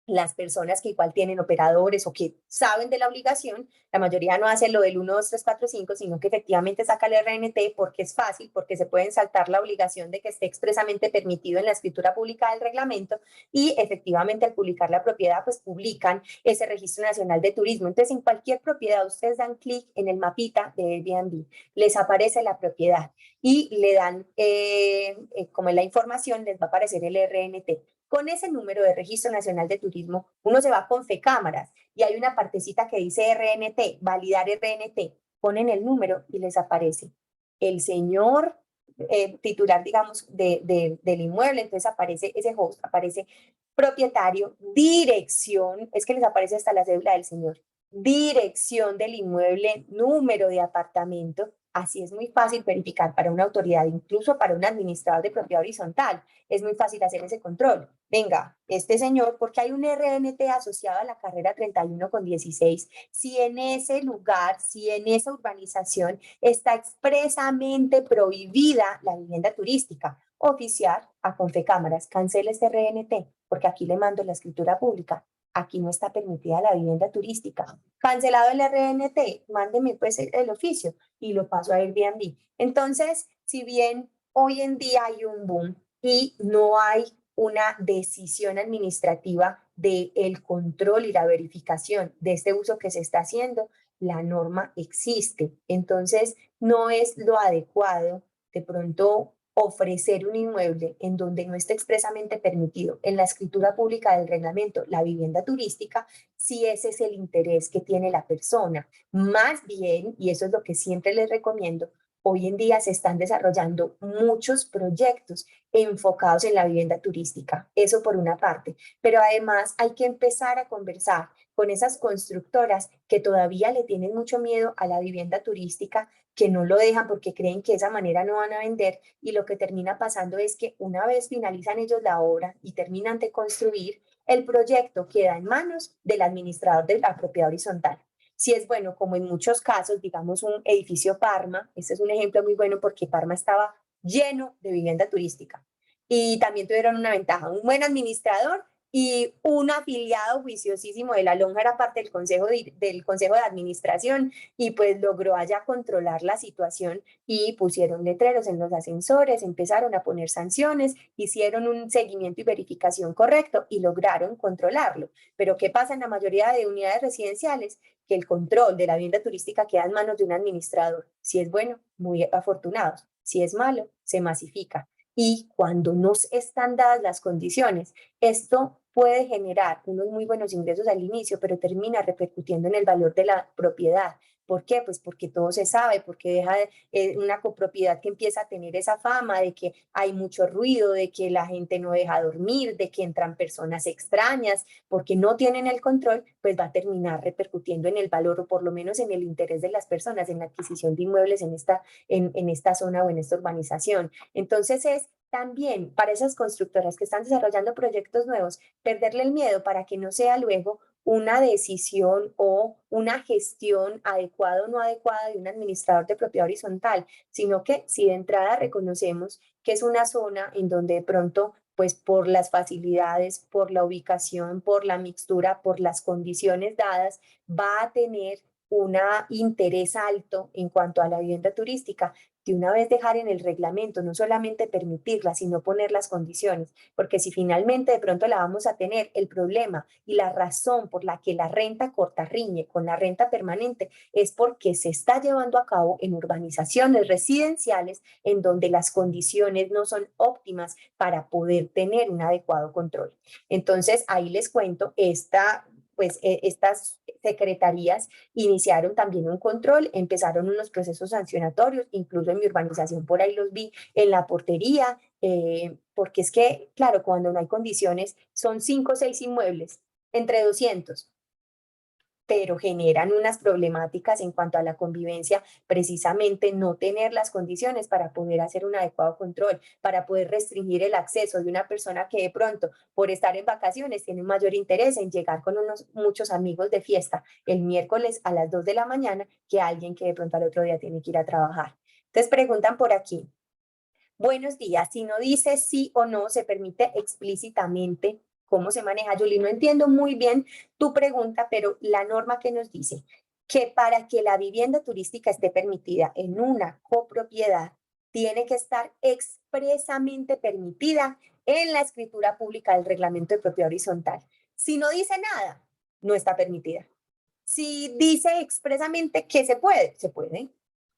las personas que igual tienen operadores o que saben de la obligación, la mayoría no hace lo del 1, 2, 3, 4, 5, sino que efectivamente saca el RNT porque es fácil, porque se pueden saltar la obligación de que esté expresamente permitido en la escritura pública del reglamento y efectivamente al publicar la propiedad, pues publican ese registro nacional de turismo. Entonces, en cualquier propiedad, ustedes dan clic en el mapita de Airbnb, les aparece la propiedad y le dan, como la información, les va a aparecer el RNT. Con ese número de Registro Nacional de Turismo, uno se va con FECámaras y hay una partecita que dice RNT, validar RNT. Ponen el número y les aparece el señor titular, digamos, del inmueble. Entonces aparece ese host, aparece propietario, dirección, es que les aparece hasta la cédula del señor, dirección del inmueble, número de apartamento. Así es muy fácil verificar para una autoridad, incluso para un administrador de propiedad horizontal. Es muy fácil hacer ese control. Venga, este señor, porque hay un RNT asociado a la carrera 31 con 16, si en ese lugar, si en esa urbanización está expresamente prohibida la vivienda turística, oficiar a Confecámaras, cancele este RNT, porque aquí le mando la escritura pública. Aquí no está permitida la vivienda turística. Cancelado el RNT, mándeme pues el oficio y lo paso a Airbnb. Entonces, si bien hoy en día hay un boom y no hay una decisión administrativa del control y la verificación de este uso que se está haciendo, la norma existe. Entonces, no es lo adecuado de pronto ofrecer un inmueble en donde no esté expresamente permitido en la escritura pública del reglamento la vivienda turística, si ese es el interés que tiene la persona. Más bien, y eso es lo que siempre les recomiendo, hoy en día se están desarrollando muchos proyectos enfocados en la vivienda turística, eso por una parte, pero además hay que empezar a conversar con esas constructoras que todavía le tienen mucho miedo a la vivienda turística, que no lo dejan porque creen que de esa manera no van a vender, y lo que termina pasando es que una vez finalizan ellos la obra y terminan de construir, el proyecto queda en manos del administrador de la propiedad horizontal. Si es bueno, como en muchos casos, digamos un edificio Parma, este es un ejemplo muy bueno porque Parma estaba lleno de vivienda turística y también tuvieron una ventaja, un buen administrador y un afiliado juiciosísimo de la Lonja era parte del consejo de administración y pues logró allá controlar la situación y pusieron letreros en los ascensores, empezaron a poner sanciones, hicieron un seguimiento y verificación correcto y lograron controlarlo. Pero ¿qué pasa en la mayoría de unidades residenciales? Que el control de la vivienda turística queda en manos de un administrador. Si es bueno, muy afortunados. Si es malo, se masifica. Y cuando no están dadas las condiciones, esto puede generar unos muy buenos ingresos al inicio, pero termina repercutiendo en el valor de la propiedad, ¿Por qué? Pues porque todo se sabe, porque deja una copropiedad que empieza a tener esa fama de que hay mucho ruido, de que la gente no deja dormir, de que entran personas extrañas, porque no tienen el control, pues va a terminar repercutiendo en el valor o por lo menos en el interés de las personas, en la adquisición de inmuebles en esta zona o en esta urbanización. Entonces es también para esas constructoras que están desarrollando proyectos nuevos, perderle el miedo para que no sea luego una decisión o una gestión adecuada o no adecuada de un administrador de propiedad horizontal, sino que si de entrada reconocemos que es una zona en donde de pronto, pues por las facilidades, por la ubicación, por la mixtura, por las condiciones dadas, va a tener un interés alto en cuanto a la vivienda turística, de una vez dejar en el reglamento, no solamente permitirla, sino poner las condiciones, porque si finalmente de pronto la vamos a tener, el problema y la razón por la que la renta corta riñe con la renta permanente es porque se está llevando a cabo en urbanizaciones residenciales en donde las condiciones no son óptimas para poder tener un adecuado control. Entonces, ahí les cuento, estas secretarías iniciaron también un control, empezaron unos procesos sancionatorios, incluso en mi urbanización por ahí los vi en la portería, porque es que, claro, cuando no hay condiciones, son 5 o 6 inmuebles entre 200, pero generan unas problemáticas en cuanto a la convivencia, precisamente no tener las condiciones para poder hacer un adecuado control, para poder restringir el acceso de una persona que de pronto, por estar en vacaciones, tiene un mayor interés en llegar con muchos amigos de fiesta el miércoles a las 2 de la mañana que alguien que de pronto al otro día tiene que ir a trabajar. Entonces preguntan por aquí, buenos días, si no dice sí o no, se permite explícitamente cómo se maneja. Julie, no entiendo muy bien tu pregunta, pero la norma que nos dice que para que la vivienda turística esté permitida en una copropiedad, tiene que estar expresamente permitida en la escritura pública del reglamento de propiedad horizontal. Si no dice nada, no está permitida. Si dice expresamente que se puede, se puede.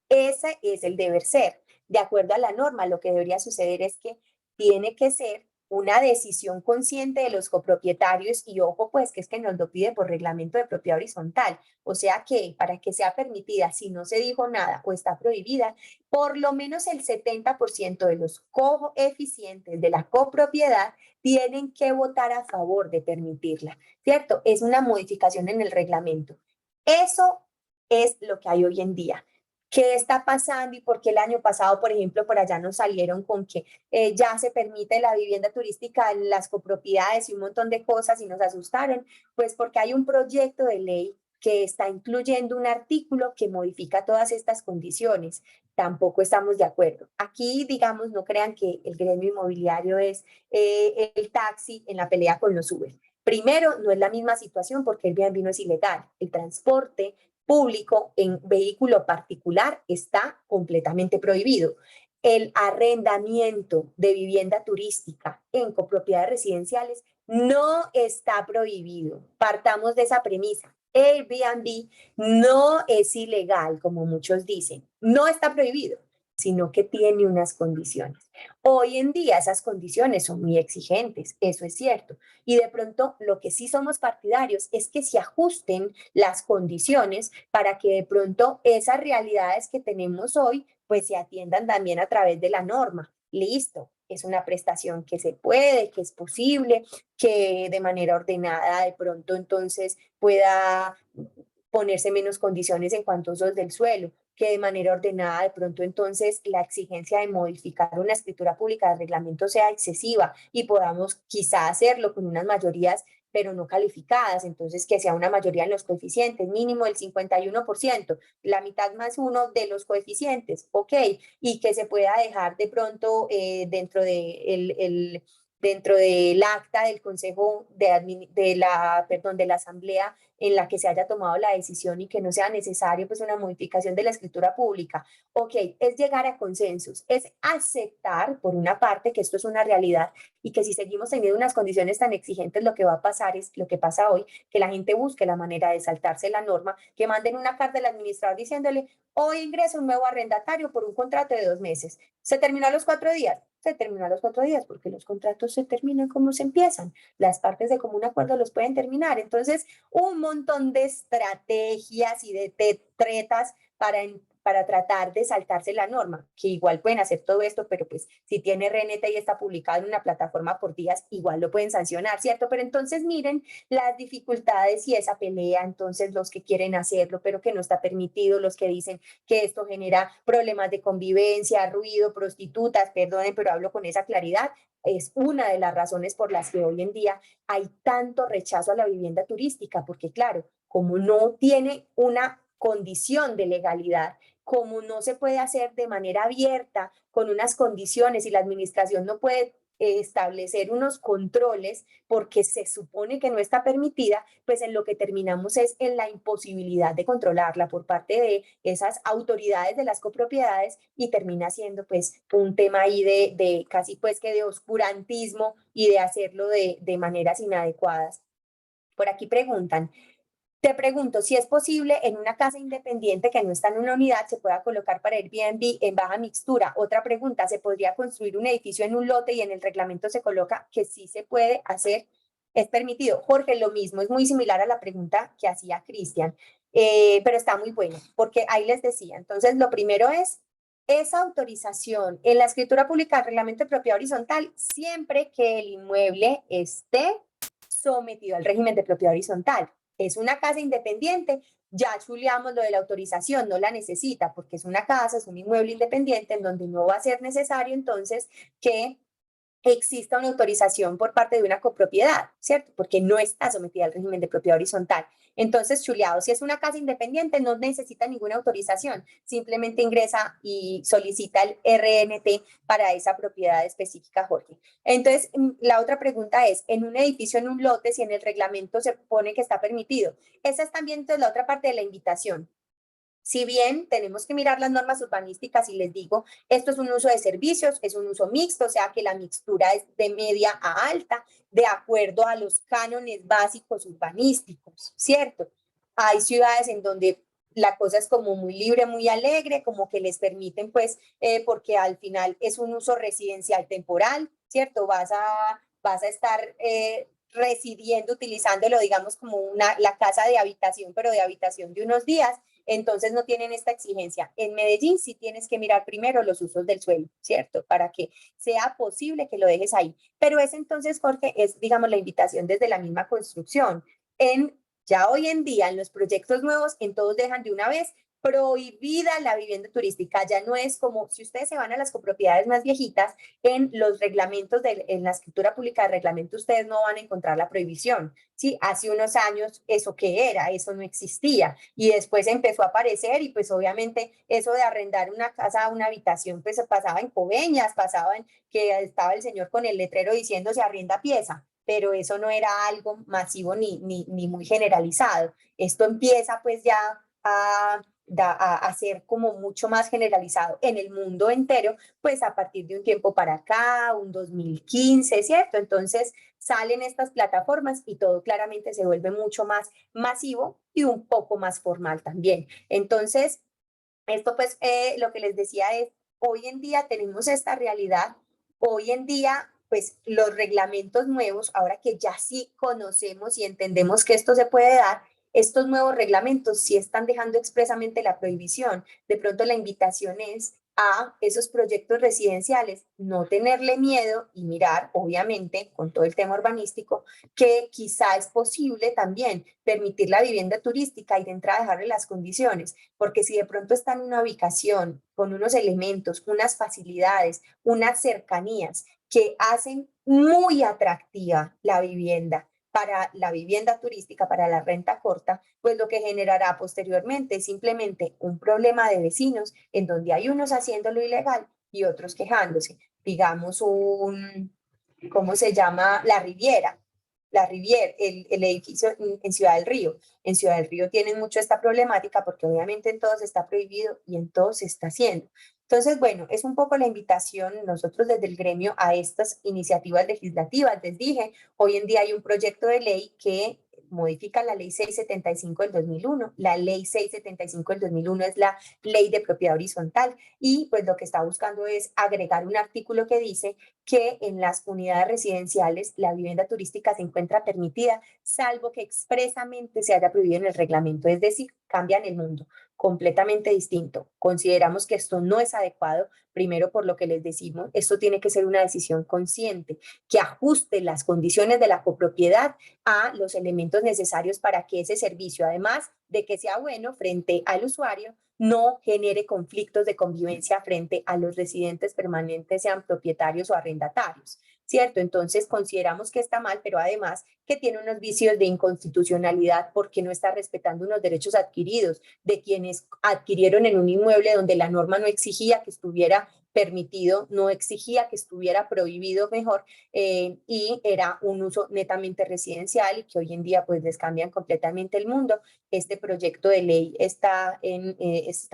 Ese es el deber ser. De acuerdo a la norma, lo que debería suceder es que tiene que ser una decisión consciente de los copropietarios y ojo pues que es que nos lo pide por reglamento de propiedad horizontal. O sea que para que sea permitida, si no se dijo nada o está prohibida, por lo menos el 70% de los coeficientes de la copropiedad tienen que votar a favor de permitirla, ¿cierto? Es una modificación en el reglamento. Eso es lo que hay hoy en día. ¿Qué está pasando y por qué el año pasado, por ejemplo, por allá nos salieron con que ya se permite la vivienda turística en las copropiedades y un montón de cosas y nos asustaron? Pues porque hay un proyecto de ley que está incluyendo un artículo que modifica todas estas condiciones. Tampoco estamos de acuerdo. Aquí, digamos, no crean que el gremio inmobiliario es el taxi en la pelea con los Uber. Primero, no es la misma situación porque el Airbnb no es ilegal. El transporte público en vehículo particular está completamente prohibido. El arrendamiento de vivienda turística en copropiedades residenciales no está prohibido. Partamos de esa premisa. Airbnb no es ilegal, como muchos dicen. No está prohibido, sino que tiene unas condiciones. Hoy en día esas condiciones son muy exigentes, eso es cierto. Y de pronto lo que sí somos partidarios es que se ajusten las condiciones para que de pronto esas realidades que tenemos hoy pues se atiendan también a través de la norma. Listo, es una prestación que se puede, que es posible, que de manera ordenada de pronto entonces pueda ponerse menos condiciones en cuanto a usos del suelo, que de manera ordenada de pronto entonces la exigencia de modificar una escritura pública de reglamento sea excesiva y podamos quizá hacerlo con unas mayorías pero no calificadas, entonces que sea una mayoría en los coeficientes, mínimo del 51%, la mitad más uno de los coeficientes, ok, y que se pueda dejar de pronto dentro del acta del Consejo de la Asamblea en la que se haya tomado la decisión y que no sea necesario pues una modificación de la escritura pública. Ok, es llegar a consensos, es aceptar por una parte que esto es una realidad y que si seguimos teniendo unas condiciones tan exigentes, lo que va a pasar es lo que pasa hoy, que la gente busque la manera de saltarse la norma, que manden una carta al administrador diciéndole, hoy ingresa un nuevo arrendatario por un contrato de 2 meses. Se terminó a los 4 días. se termina a los 4 días, porque los contratos se terminan como se empiezan. Las partes de común acuerdo los pueden terminar. Entonces, un montón de estrategias y de tretas para tratar de saltarse la norma, que igual pueden hacer todo esto, pero pues si tiene RNT y está publicado en una plataforma por días, igual lo pueden sancionar, ¿cierto? Pero entonces miren las dificultades y esa pelea, entonces los que quieren hacerlo, pero que no está permitido, los que dicen que esto genera problemas de convivencia, ruido, prostitutas, perdonen, pero hablo con esa claridad, es una de las razones por las que hoy en día hay tanto rechazo a la vivienda turística, porque claro, como no tiene una condición de legalidad, como no se puede hacer de manera abierta, con unas condiciones y la administración no puede establecer unos controles porque se supone que no está permitida, pues en lo que terminamos es en la imposibilidad de controlarla por parte de esas autoridades de las copropiedades y termina siendo pues un tema ahí de casi pues que de oscurantismo y de hacerlo de maneras inadecuadas. Por aquí preguntan, te pregunto si es posible en una casa independiente que no está en una unidad se pueda colocar para Airbnb en baja mixtura. Otra pregunta, ¿se podría construir un edificio en un lote y en el reglamento se coloca que sí se puede hacer? Es permitido. Jorge, lo mismo, es muy similar a la pregunta que hacía Cristian, pero está muy bueno, porque ahí les decía. Entonces, lo primero es esa autorización en la escritura pública del reglamento de propiedad horizontal, siempre que el inmueble esté sometido al régimen de propiedad horizontal. Es una casa independiente, ya chuleamos lo de la autorización, no la necesita porque es una casa, es un inmueble independiente en donde no va a ser necesario entonces que exista una autorización por parte de una copropiedad, ¿cierto? Porque no está sometida al régimen de propiedad horizontal. Entonces, chuleado, si es una casa independiente, no necesita ninguna autorización, simplemente ingresa y solicita el RNT para esa propiedad específica, Jorge. Entonces, la otra pregunta es, en un edificio, en un lote, si en el reglamento se pone que está permitido. Esa es también entonces, la otra parte de la invitación. Si bien tenemos que mirar las normas urbanísticas y les digo, esto es un uso de servicios, es un uso mixto, o sea que la mixtura es de media a alta, de acuerdo a los cánones básicos urbanísticos, ¿cierto? Hay ciudades en donde la cosa es como muy libre, muy alegre, como que les permiten, pues, porque al final es un uso residencial temporal, ¿cierto? Vas a estar residiendo, utilizándolo, digamos, como la casa de habitación, pero de habitación de unos días entonces no tienen esta exigencia. En Medellín sí tienes que mirar primero los usos del suelo, ¿cierto? Para que sea posible que lo dejes ahí. Pero es entonces, Jorge, es, digamos, la invitación desde la misma construcción. Ya hoy en día, en los proyectos nuevos, en todos dejan de una vez prohibida la vivienda turística. Ya no es como, si ustedes se van a las copropiedades más viejitas, en los reglamentos, en la escritura pública de reglamento, ustedes no van a encontrar la prohibición. Sí, hace unos años eso qué era, eso no existía y después empezó a aparecer y pues obviamente eso de arrendar una casa, una habitación, pues pasaba en Coveñas, pasaba en que estaba el señor con el letrero diciendo se arrienda pieza, pero eso no era algo masivo ni muy generalizado. Esto empieza pues ya a ser como mucho más generalizado en el mundo entero, pues a partir de un tiempo para acá, un 2015, ¿cierto? Entonces salen estas plataformas y todo claramente se vuelve mucho más masivo y un poco más formal también. Entonces, esto pues lo que les decía es, hoy en día tenemos esta realidad, hoy en día pues los reglamentos nuevos, ahora que ya sí conocemos y entendemos que esto se puede dar, estos nuevos reglamentos sí están dejando expresamente la prohibición. De pronto la invitación es a esos proyectos residenciales no tenerle miedo y mirar, obviamente, con todo el tema urbanístico, que quizá es posible también permitir la vivienda turística y de entrada dejarle las condiciones, porque si de pronto está en una ubicación con unos elementos, unas facilidades, unas cercanías que hacen muy atractiva la vivienda para la vivienda turística, para la renta corta, pues lo que generará posteriormente es simplemente un problema de vecinos en donde hay unos haciéndolo ilegal y otros quejándose. Digamos ¿cómo se llama? La Riviera, el edificio en Ciudad del Río. En Ciudad del Río tienen mucho esta problemática porque obviamente en todos está prohibido y en todos se está haciendo. Entonces, bueno, es un poco la invitación nosotros desde el gremio a estas iniciativas legislativas. Les dije, hoy en día hay un proyecto de ley que modifica la ley 675 del 2001. La ley 675 del 2001 es la ley de propiedad horizontal y pues lo que está buscando es agregar un artículo que dice que en las unidades residenciales la vivienda turística se encuentra permitida, salvo que expresamente se haya prohibido en el reglamento, es decir, cambian el mundo completamente distinto. Consideramos que esto no es adecuado, primero por lo que les decimos, esto tiene que ser una decisión consciente que ajuste las condiciones de la copropiedad a los elementos necesarios para que ese servicio, además de que sea bueno frente al usuario, no genere conflictos de convivencia frente a los residentes permanentes, sean propietarios o arrendatarios, ¿cierto? Entonces consideramos que está mal, pero además que tiene unos vicios de inconstitucionalidad porque no está respetando unos derechos adquiridos de quienes adquirieron en un inmueble donde la norma no exigía que estuviera permitido, no exigía que estuviera prohibido mejor, y era un uso netamente residencial y que hoy en día pues les cambian completamente el mundo. Este proyecto de ley está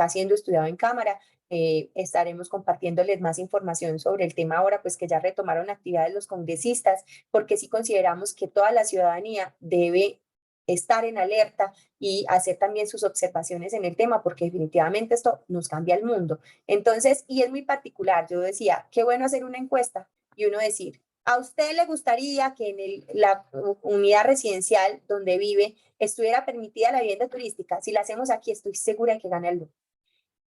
siendo estudiado en Cámara. Estaremos compartiéndoles más información sobre el tema ahora, pues que ya retomaron actividades los congresistas, porque sí consideramos que toda la ciudadanía debe estar en alerta y hacer también sus observaciones en el tema, porque definitivamente esto nos cambia el mundo. Entonces, y es muy particular, yo decía, qué bueno hacer una encuesta y uno decir, ¿a usted le gustaría que en la unidad residencial donde vive estuviera permitida la vivienda turística? Si la hacemos aquí, estoy segura de que gana el no.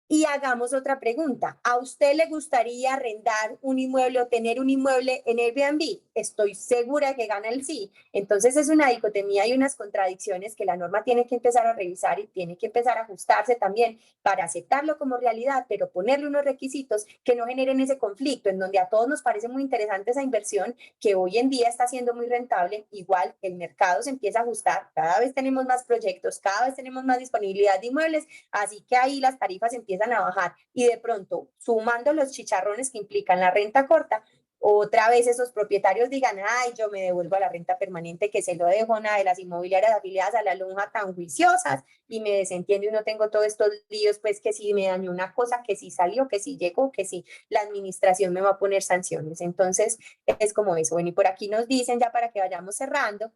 Y hagamos otra pregunta. ¿A usted le gustaría arrendar un inmueble o tener un inmueble en Airbnb? Estoy segura de que gana el sí. Entonces es una dicotomía y unas contradicciones que la norma tiene que empezar a revisar y tiene que empezar a ajustarse también para aceptarlo como realidad, pero ponerle unos requisitos que no generen ese conflicto, en donde a todos nos parece muy interesante esa inversión que hoy en día está siendo muy rentable. Igual el mercado se empieza a ajustar, cada vez tenemos más proyectos, cada vez tenemos más disponibilidad de inmuebles. Así que ahí las tarifas empiezan a bajar y de pronto, sumando los chicharrones que implican la renta corta, otra vez esos propietarios digan, ay, yo me devuelvo a la renta permanente que se lo dejo a una de las inmobiliarias afiliadas a la lonja tan juiciosas y me desentiendo y no tengo todos estos líos, pues que si me dañó una cosa, que si salió, que si llegó, que si la administración me va a poner sanciones. Entonces, es como eso. Bueno, y por aquí nos dicen ya para que vayamos cerrando,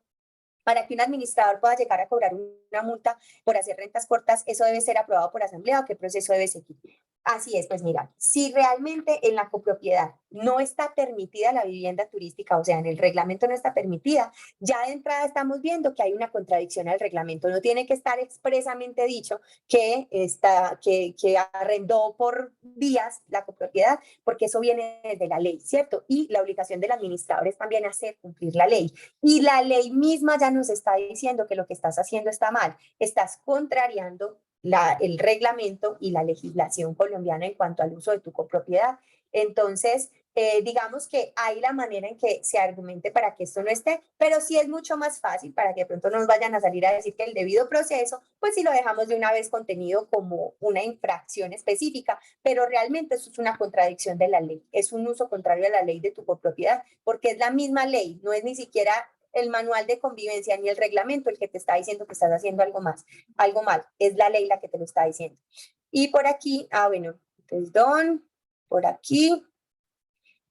para que un administrador pueda llegar a cobrar una multa por hacer rentas cortas, eso debe ser aprobado por asamblea o qué proceso debe seguir. Así es, pues mira, si realmente en la copropiedad no está permitida la vivienda turística, o sea, en el reglamento no está permitida, ya de entrada estamos viendo que hay una contradicción al reglamento. No tiene que estar expresamente dicho que arrendó por días la copropiedad, porque eso viene de la ley, ¿cierto? Y la obligación del administrador es también hacer cumplir la ley. Y la ley misma ya nos está diciendo que lo que estás haciendo está mal. Estás contrariando el reglamento y la legislación colombiana en cuanto al uso de tu copropiedad. Entonces, digamos que hay la manera en que se argumente para que esto no esté, pero sí es mucho más fácil para que de pronto nos vayan a salir a decir que el debido proceso, pues si lo dejamos de una vez contenido como una infracción específica, pero realmente eso es una contradicción de la ley, es un uso contrario a la ley de tu copropiedad, porque es la misma ley, no es ni siquiera el manual de convivencia ni el reglamento el que te está diciendo que estás haciendo algo mal, es la ley la que te lo está diciendo. Y por aquí, bueno, entonces por aquí,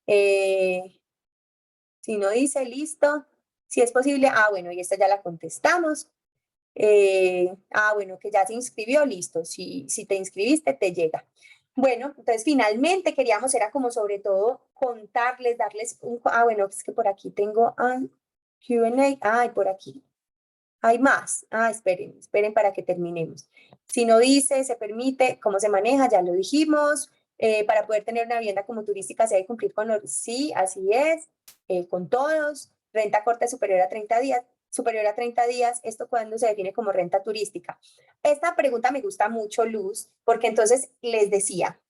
si no dice listo, si es posible, bueno, y esta ya la contestamos. Bueno, que ya se inscribió, listo, si te inscribiste, te llega. Bueno, entonces finalmente queríamos, era como sobre todo contarles, darles bueno, es que por aquí tengo Q&A, por aquí. Hay más. Esperen para que terminemos. Si no dice, se permite, cómo se maneja, ya lo dijimos. Para poder tener una vivienda como turística se debe cumplir con los, sí, así es, con todos. Renta corta superior a 30 días. Superior a 30 días, ¿esto cuándo se define como renta turística? Esta pregunta me gusta mucho, Luz, porque entonces les decía,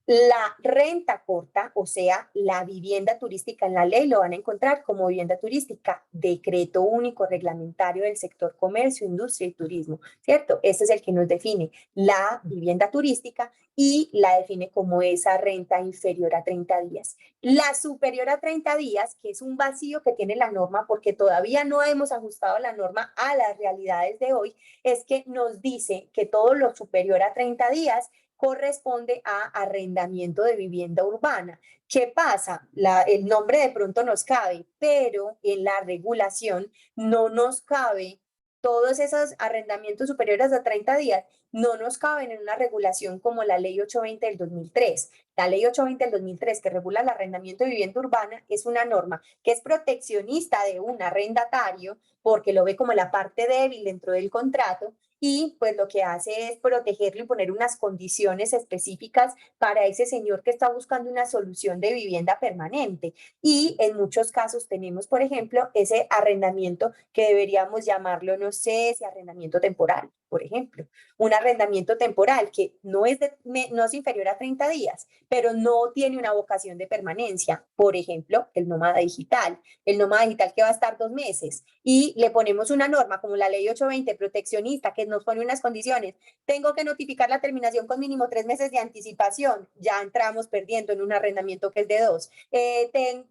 la renta corta, o sea, la vivienda turística en la ley lo van a encontrar como vivienda turística, decreto único reglamentario del sector comercio, industria y turismo, ¿cierto? Este es el que nos define la vivienda turística y la define como esa renta inferior a 30 días. La superior a 30 días, que es un vacío que tiene la norma porque todavía no hemos ajustado la norma a las realidades de hoy, es que nos dice que todo lo superior a 30 días corresponde a arrendamiento de vivienda urbana. ¿Qué pasa? El nombre de pronto nos cabe, pero en la regulación no nos cabe todos esos arrendamientos superiores a 30 días no nos caben en una regulación como la Ley 820 del 2003. La Ley 820 del 2003, que regula el arrendamiento de vivienda urbana, es una norma que es proteccionista de un arrendatario porque lo ve como la parte débil dentro del contrato y pues lo que hace es protegerlo y poner unas condiciones específicas para ese señor que está buscando una solución de vivienda permanente. Y en muchos casos tenemos, por ejemplo, ese arrendamiento que deberíamos llamarlo, no sé, si arrendamiento temporal, por ejemplo. Un arrendamiento temporal que no no es inferior a 30 días, pero no tiene una vocación de permanencia. Por ejemplo, el nómada digital. El nómada digital que va a estar 2 meses y le ponemos una norma como la ley 820 proteccionista que nos pone unas condiciones. Tengo que notificar la terminación con mínimo 3 meses de anticipación. Ya entramos perdiendo en un arrendamiento que es de 2.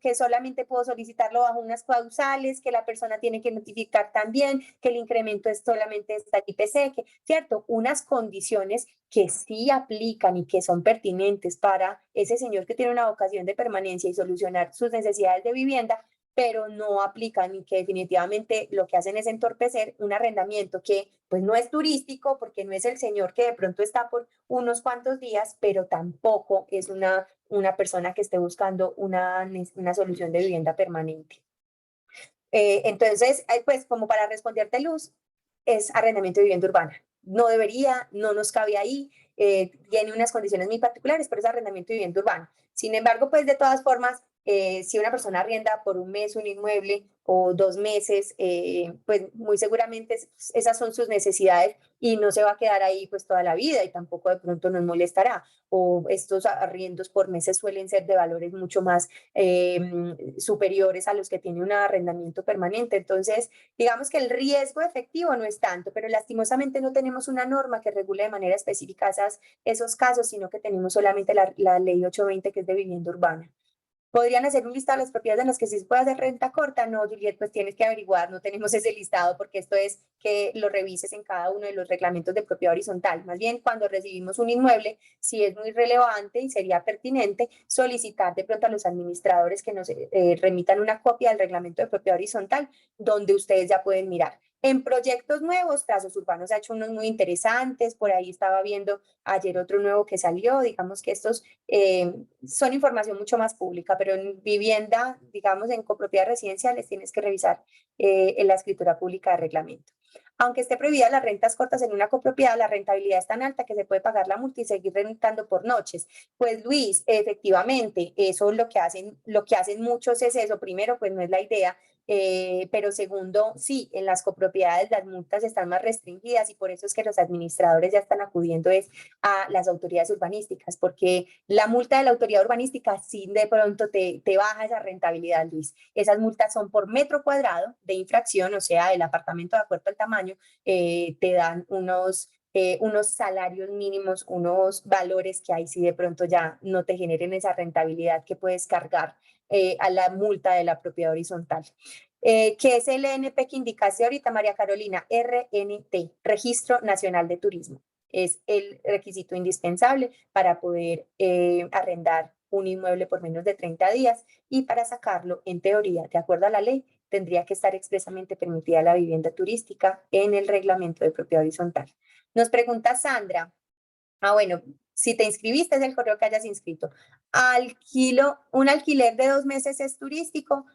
Que solamente puedo solicitarlo bajo unas causales, que la persona tiene que notificar también, que el incremento es solamente esta IPC, que, ¿cierto? Unas condiciones que sí aplican y que son pertinentes para ese señor que tiene una vocación de permanencia y solucionar sus necesidades de vivienda, pero no aplican y que definitivamente lo que hacen es entorpecer un arrendamiento que pues no es turístico porque no es el señor que de pronto está por unos cuantos días, pero tampoco es una persona que esté buscando una solución de vivienda permanente. Entonces, pues como para responderte, Luz, es arrendamiento de vivienda urbana. No debería, no nos cabe ahí, tiene unas condiciones muy particulares, pero es arrendamiento de vivienda urbana. Sin embargo, pues de todas formas, si una persona arrienda por un mes un inmueble o 2 meses, pues muy seguramente esas son sus necesidades y no se va a quedar ahí pues toda la vida y tampoco de pronto nos molestará. O estos arriendos por meses suelen ser de valores mucho más superiores a los que tiene un arrendamiento permanente. Entonces, digamos que el riesgo efectivo no es tanto, pero lastimosamente no tenemos una norma que regule de manera específica esos casos, sino que tenemos solamente la ley 820 que es de vivienda urbana. ¿Podrían hacer un listado de las propiedades en las que sí se puede hacer renta corta? No, Juliet, pues tienes que averiguar, no tenemos ese listado porque esto es que lo revises en cada uno de los reglamentos de propiedad horizontal. Más bien, cuando recibimos un inmueble, sí es muy relevante y sería pertinente solicitar de pronto a los administradores que nos remitan una copia del reglamento de propiedad horizontal, donde ustedes ya pueden mirar. En proyectos nuevos, Trazos Urbanos ha hecho unos muy interesantes, por ahí estaba viendo ayer otro nuevo que salió, digamos que estos son información mucho más pública, pero en vivienda, digamos, en copropiedades residenciales tienes que revisar en la escritura pública de reglamento. Aunque esté prohibida las rentas cortas en una copropiedad, la rentabilidad es tan alta que se puede pagar la multa y seguir rentando por noches. Pues Luis, efectivamente, eso lo que hacen muchos es eso. Primero, pues no es la idea, pero segundo, sí, en las copropiedades las multas están más restringidas y por eso es que los administradores ya están acudiendo a las autoridades urbanísticas, porque la multa de la autoridad urbanística sí de pronto te baja esa rentabilidad, Luis. Esas multas son por metro cuadrado de infracción, o sea, el apartamento de acuerdo al tamaño, te dan unos salarios mínimos, unos valores que ahí sí de pronto ya no te generen esa rentabilidad que puedes cargar a la multa de la propiedad horizontal. ¿Qué es el ENP que indicaste ahorita, María Carolina? RNT, Registro Nacional de Turismo. Es el requisito indispensable para poder arrendar un inmueble por menos de 30 días y para sacarlo, en teoría, de acuerdo a la ley, tendría que estar expresamente permitida la vivienda turística en el reglamento de propiedad horizontal. Nos pregunta Sandra, bueno, si te inscribiste es el correo que hayas inscrito. Un alquiler de 2 meses es turístico.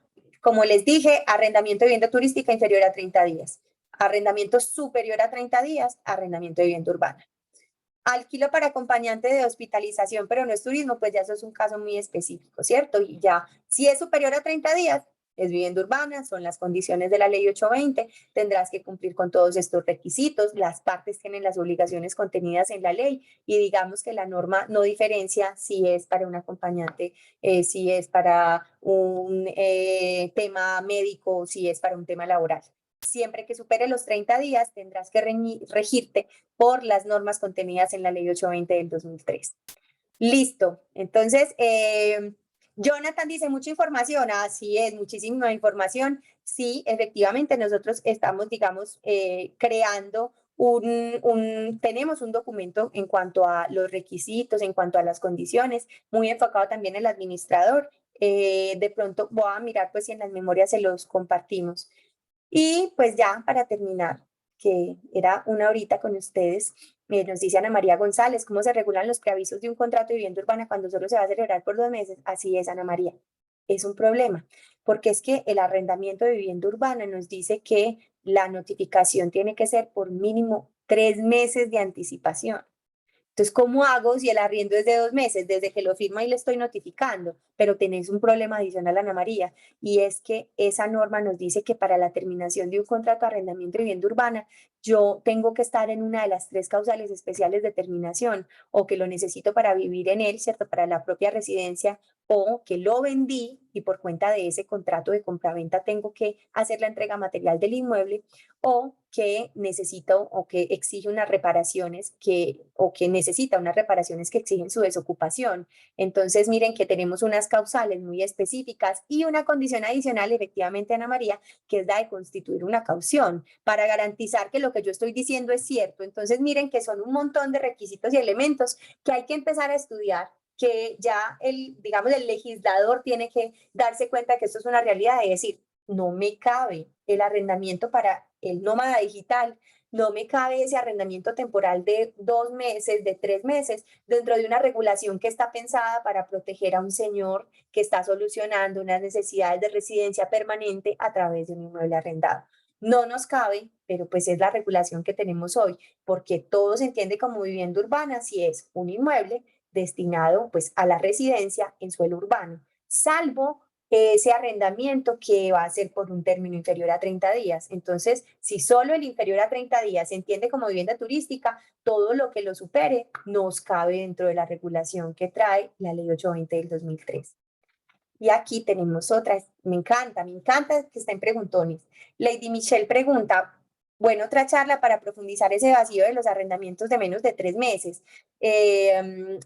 Como les dije, arrendamiento de vivienda turística inferior a 30 días. Arrendamiento superior a 30 días, arrendamiento de vivienda urbana. Alquilo para acompañante de hospitalización, pero no es turismo, pues ya eso es un caso muy específico, ¿cierto? Y ya, si es superior a 30 días, es vivienda urbana, son las condiciones de la ley 820, tendrás que cumplir con todos estos requisitos, las partes tienen las obligaciones contenidas en la ley y digamos que la norma no diferencia si es para un acompañante, si es para un tema médico, si es para un tema laboral. Siempre que supere los 30 días, tendrás que regirte por las normas contenidas en la ley 820 del 2003. Listo. Entonces, Jonathan dice mucha información. Así es, muchísima información. Sí, efectivamente, nosotros estamos, digamos, creando tenemos un documento en cuanto a los requisitos, en cuanto a las condiciones, muy enfocado también en el administrador. De pronto voy a mirar pues si en las memorias se los compartimos. Y pues ya para terminar, que era una horita con ustedes. Nos dice Ana María González, ¿cómo se regulan los preavisos de un contrato de vivienda urbana cuando solo se va a celebrar por 2 meses? Así es, Ana María. Es un problema, porque es que el arrendamiento de vivienda urbana nos dice que la notificación tiene que ser por mínimo 3 meses de anticipación. Entonces, ¿cómo hago si el arriendo es de 2 meses? Desde que lo firma y le estoy notificando, pero tenés un problema adicional, Ana María, y es que esa norma nos dice que para la terminación de un contrato de arrendamiento de vivienda urbana, yo tengo que estar en una de las 3 causales especiales de terminación, o que lo necesito para vivir en él, ¿cierto? Para la propia residencia, o que lo vendí y por cuenta de ese contrato de compraventa tengo que hacer la entrega material del inmueble, o que necesito o que exige unas reparaciones o que necesita unas reparaciones que exigen su desocupación. Entonces, miren que tenemos unas causales muy específicas y una condición adicional, efectivamente, Ana María, que es la de constituir una caución para garantizar que lo que yo estoy diciendo es cierto. Entonces, miren que son un montón de requisitos y elementos que hay que empezar a estudiar, que ya digamos, el legislador tiene que darse cuenta que esto es una realidad y decir, no me cabe el arrendamiento para el nómada digital, no me cabe ese arrendamiento temporal de 2 meses, de 3 meses, dentro de una regulación que está pensada para proteger a un señor que está solucionando unas necesidades de residencia permanente a través de un inmueble arrendado. No nos cabe, pero pues es la regulación que tenemos hoy, porque todo se entiende como vivienda urbana si es un inmueble destinado pues a la residencia en suelo urbano, salvo ese arrendamiento que va a ser por un término inferior a 30 días. Entonces, si solo el inferior a 30 días se entiende como vivienda turística, todo lo que lo supere nos cabe dentro de la regulación que trae la Ley 820 del 2003. Y aquí tenemos otra, me encanta que está en preguntones. Lady Michelle pregunta, bueno, otra charla para profundizar ese vacío de los arrendamientos de menos de 3 meses.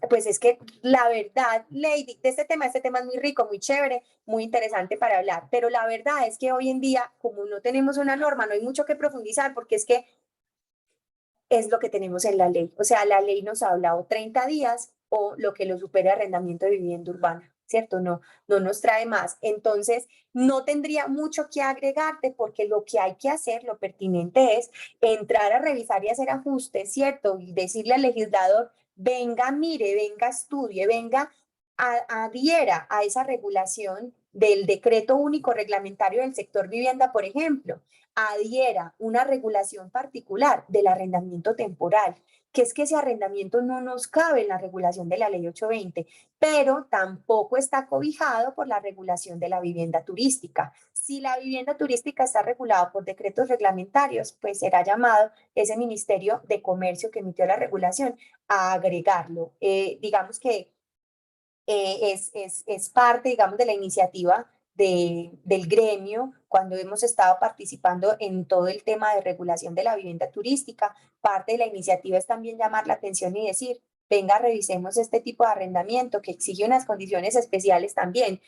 Pues es que la verdad, Lady, de este tema es muy rico, muy chévere, muy interesante para hablar, pero la verdad es que hoy en día, como no tenemos una norma, no hay mucho que profundizar porque es que es lo que tenemos en la ley. O sea, la ley nos habla o 30 días o lo que lo supere arrendamiento de vivienda urbana, ¿cierto? No nos trae más. Entonces, no tendría mucho que agregarte porque lo que hay que hacer, lo pertinente es entrar a revisar y hacer ajustes, ¿cierto? Y decirle al legislador, venga, mire, venga, estudie, venga, adhiera a esa regulación del decreto único reglamentario del sector vivienda, por ejemplo, adhiera una regulación particular del arrendamiento temporal, que es que ese arrendamiento no nos cabe en la regulación de la ley 820, pero tampoco está cobijado por la regulación de la vivienda turística. Si la vivienda turística está regulada por decretos reglamentarios, pues será llamado ese Ministerio de Comercio que emitió la regulación a agregarlo. Digamos que es parte, digamos, de la iniciativa del gremio cuando hemos estado participando en todo el tema de regulación de la vivienda turística. Parte de la iniciativa es también llamar la atención y decir, venga, revisemos este tipo de arrendamiento que exige unas condiciones especiales también,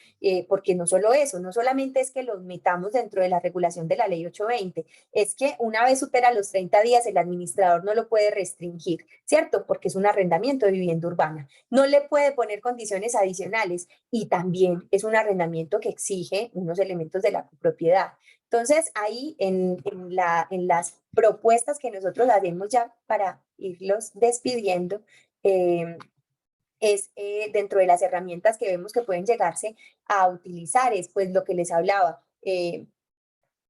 porque no solo eso, no solamente es que los metamos dentro de la regulación de la ley 820, es que una vez supera los 30 días el administrador no lo puede restringir, ¿cierto? Porque es un arrendamiento de vivienda urbana. No le puede poner condiciones adicionales y también es un arrendamiento que exige unos elementos de la propiedad. Entonces, ahí en las propuestas que nosotros hacemos ya para irlos despidiendo, es dentro de las herramientas que vemos que pueden llegarse a utilizar, es pues lo que les hablaba.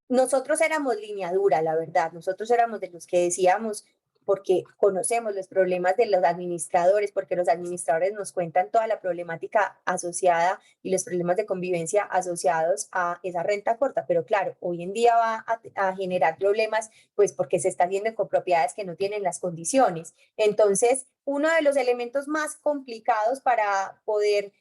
Nosotros éramos línea dura, la verdad. Nosotros éramos de los que decíamos, porque conocemos los problemas de los administradores, porque los administradores nos cuentan toda la problemática asociada y los problemas de convivencia asociados a esa renta corta. Pero claro, hoy en día va a generar problemas, pues porque se está haciendo con propiedades que no tienen las condiciones. Entonces, uno de los elementos más complicados para poder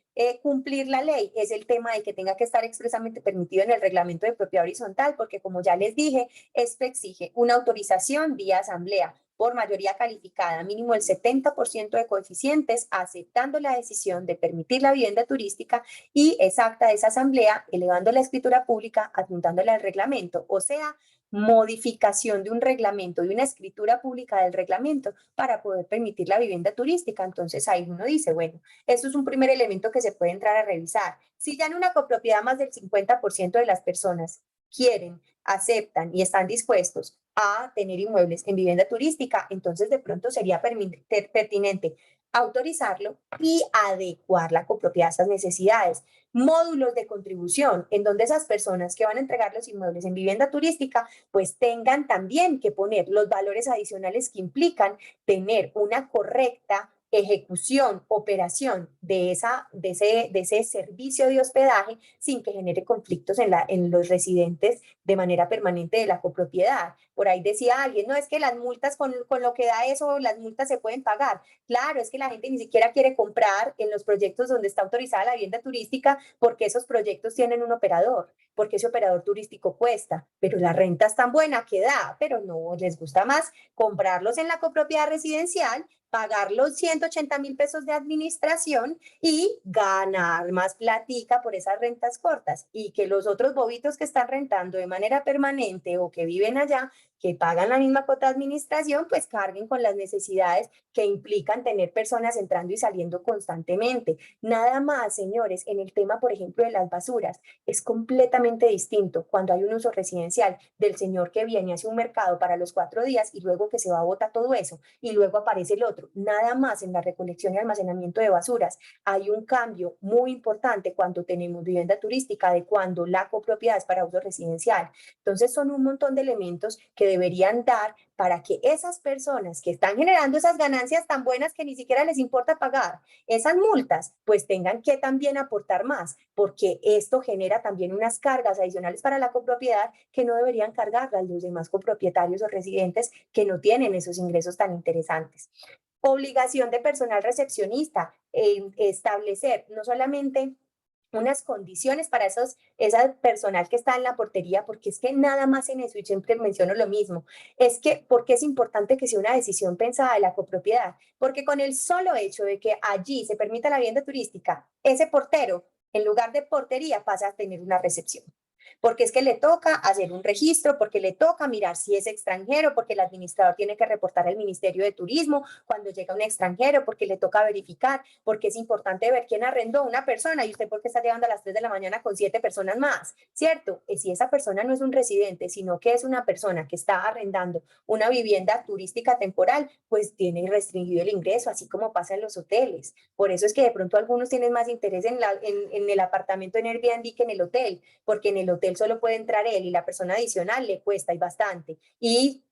cumplir la ley es el tema de que tenga que estar expresamente permitido en el reglamento de propiedad horizontal, porque como ya les dije, esto exige una autorización vía asamblea por mayoría calificada, mínimo el 70% de coeficientes, aceptando la decisión de permitir la vivienda turística y exacta de esa asamblea, elevando la escritura pública, adjuntándola al reglamento, o sea, modificación de un reglamento, de una escritura pública del reglamento para poder permitir la vivienda turística. Entonces ahí uno dice, bueno, esto es un primer elemento que se puede entrar a revisar. Si ya en una copropiedad más del 50% de las personas quieren aceptan y están dispuestos a tener inmuebles en vivienda turística, entonces de pronto sería pertinente autorizarlo y adecuar la copropiedad a esas necesidades. Módulos de contribución, en donde esas personas que van a entregar los inmuebles en vivienda turística, pues tengan también que poner los valores adicionales que implican tener una correcta ejecución, operación de ese servicio de hospedaje sin que genere conflictos en los residentes de manera permanente de la copropiedad. Por ahí decía alguien, no, es que las multas con lo que da eso, las multas se pueden pagar. Claro, es que la gente ni siquiera quiere comprar en los proyectos donde está autorizada la vivienda turística porque esos proyectos tienen un operador, porque ese operador turístico cuesta, pero la renta es tan buena que da, pero no les gusta más comprarlos en la copropiedad residencial, pagar los 180.000 pesos de administración y ganar más platica por esas rentas cortas y que los otros bobitos que están rentando de manera permanente o que viven allá, que pagan la misma cuota de administración, pues carguen con las necesidades que implican tener personas entrando y saliendo constantemente. Nada más, señores, en el tema, por ejemplo, de las basuras, es completamente distinto cuando hay un uso residencial del señor que viene hacia un mercado para los 4 días y luego que se va a botar todo eso y luego aparece el otro. Nada más en la recolección y almacenamiento de basuras hay un cambio muy importante cuando tenemos vivienda turística de cuando la copropiedad es para uso residencial. Entonces son un montón de elementos que deberían dar para que esas personas que están generando esas ganancias tan buenas que ni siquiera les importa pagar esas multas, pues tengan que también aportar más, porque esto genera también unas cargas adicionales para la copropiedad que no deberían cargarlas los demás copropietarios o residentes que no tienen esos ingresos tan interesantes. Obligación de personal recepcionista, establecer no solamente unas condiciones para esa personal que está en la portería, porque es que nada más en eso, y siempre menciono lo mismo, es que porque es importante que sea una decisión pensada de la copropiedad, porque con el solo hecho de que allí se permita la vivienda turística, ese portero, en lugar de portería, pasa a tener una recepción. Porque es que le toca hacer un registro, porque le toca mirar si es extranjero, porque el administrador tiene que reportar al Ministerio de Turismo cuando llega un extranjero, porque le toca verificar, porque es importante ver quién arrendó una persona y usted porque está llegando a las 3 de la mañana con 7 personas más, ¿cierto? Y si esa persona no es un residente, sino que es una persona que está arrendando una vivienda turística temporal, pues tiene restringido el ingreso, así como pasa en los hoteles. Por eso es que de pronto algunos tienen más interés en el apartamento en Airbnb que en el hotel, porque en el hotel solo puede entrar él y la persona adicional le cuesta y bastante. Y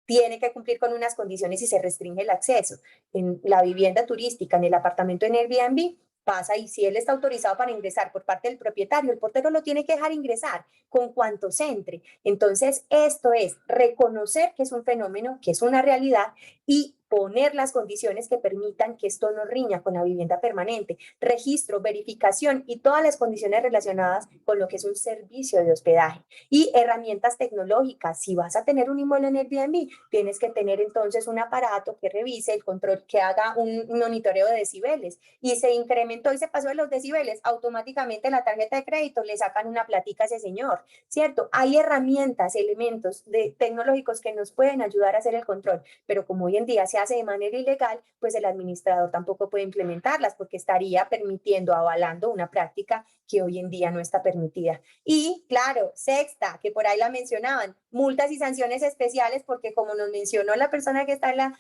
tiene que cumplir con unas condiciones y se restringe el acceso. En la vivienda turística, en el apartamento en Airbnb, pasa y si él está autorizado para ingresar por parte del propietario, el portero lo tiene que dejar ingresar con cuantos entre. Entonces, esto es reconocer que es un fenómeno, que es una realidad y poner las condiciones que permitan que esto no riña con la vivienda permanente, registro, verificación y todas las condiciones relacionadas con lo que es un servicio de hospedaje y herramientas tecnológicas. Si vas a tener un inmueble en Airbnb, tienes que tener entonces un aparato que revise el control, que haga un monitoreo de decibeles y se incrementó y se pasó de los decibeles, automáticamente la tarjeta de crédito le sacan una platica a ese señor, ¿cierto? Hay herramientas, elementos tecnológicos que nos pueden ayudar a hacer el control, pero como hoy en día se hace de manera ilegal, pues el administrador tampoco puede implementarlas porque estaría permitiendo, avalando una práctica que hoy en día no está permitida. Y claro, sexta, que por ahí la mencionaban, multas y sanciones especiales, porque como nos mencionó la persona que está en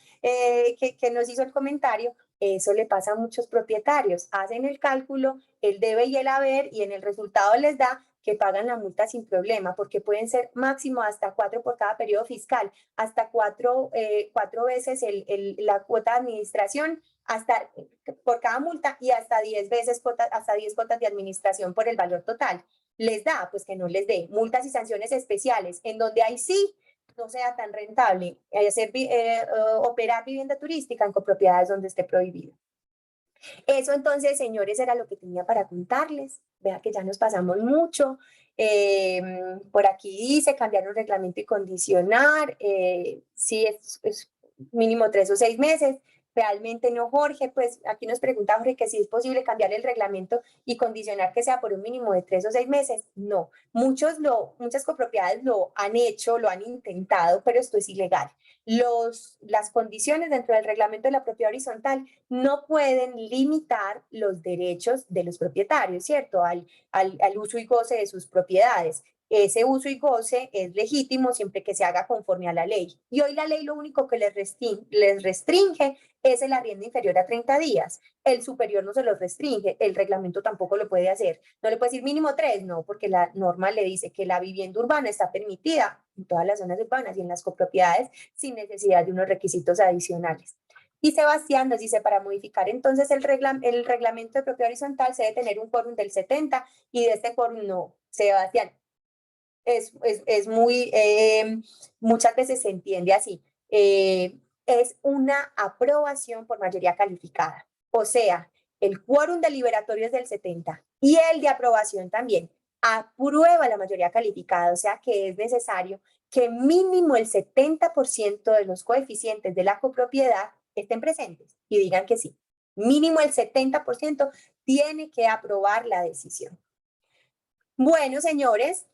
que nos hizo el comentario, eso le pasa a muchos propietarios. Hacen el cálculo, el debe y el haber, y en el resultado les da que pagan la multa sin problema, porque pueden ser máximo hasta 4 por cada periodo fiscal, hasta 4 veces la cuota de administración, hasta por cada multa y hasta 10 veces, hasta 10 cuotas de administración por el valor total. Les da, pues que no les dé multas y sanciones especiales, en donde ahí sí no sea tan rentable operar vivienda turística en copropiedades donde esté prohibido. Eso entonces, señores, era lo que tenía para contarles. Vea que ya nos pasamos mucho. Por aquí dice cambiar un reglamento y condicionar. Sí, es mínimo 3 o 6 meses. Realmente no, Jorge, pues aquí nos pregunta Jorge que si es posible cambiar el reglamento y condicionar que sea por un mínimo de 3 o 6 meses. No, muchas copropiedades lo han hecho, lo han intentado, pero esto es ilegal. Las condiciones dentro del reglamento de la propiedad horizontal no pueden limitar los derechos de los propietarios, ¿cierto? Al uso y goce de sus propiedades. ese uso y goce es legítimo siempre que se haga conforme a la ley. Y hoy la ley lo único que les restringe es el arriendo inferior a 30 días. El superior no se los restringe, el reglamento tampoco lo puede hacer. No le puede decir mínimo 3, no, porque la norma le dice que la vivienda urbana está permitida en todas las zonas urbanas y en las copropiedades sin necesidad de unos requisitos adicionales. Y Sebastián nos dice, para modificar entonces el reglamento de propiedad horizontal se debe tener un quórum del 70 y de este quórum no. Sebastián, es muy, muchas veces se entiende así. Es una aprobación por mayoría calificada. O sea, el quórum deliberatorio es del 70 y el de aprobación también. Aprueba la mayoría calificada, o sea que es necesario que mínimo el 70% de los coeficientes de la copropiedad estén presentes y digan que sí. Mínimo el 70% tiene que aprobar la decisión. Bueno, señores,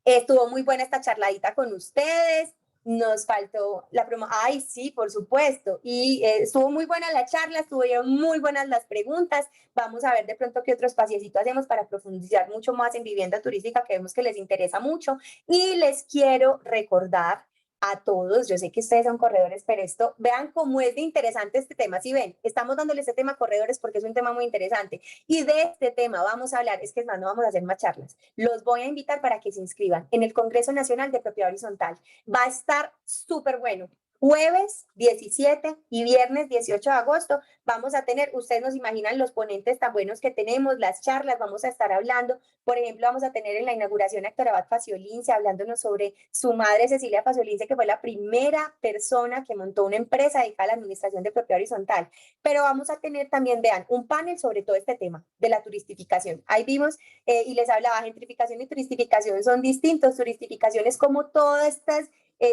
estuvo muy buena esta charladita con ustedes. Nos faltó la promo. Ay, sí, por supuesto. Y estuvo muy buena la charla, estuvieron muy buenas las preguntas. Vamos a ver de pronto qué otro espaciecito hacemos para profundizar mucho más en vivienda turística, que vemos que les interesa mucho. Y les quiero recordar a todos, yo sé que ustedes son corredores, pero esto, vean cómo es de interesante este tema. Si ven, estamos dándole este tema a corredores porque es un tema muy interesante. Y de este tema vamos a hablar, es que es más, no vamos a hacer más charlas. Los voy a invitar para que se inscriban en el Congreso Nacional de Propiedad Horizontal. Va a estar súper bueno. Jueves 17 y viernes 18 de agosto vamos a tener, ustedes nos imaginan los ponentes tan buenos que tenemos, las charlas, vamos a estar hablando, por ejemplo, vamos a tener en la inauguración a Héctor Abad Faciolince hablándonos sobre su madre Cecilia Faciolince, que fue la primera persona que montó una empresa dedicada a la administración de propiedad horizontal, pero vamos a tener también, vean, un panel sobre todo este tema de la turistificación. Ahí vimos y les hablaba, gentrificación y turistificación son distintos, turistificación es como todas estas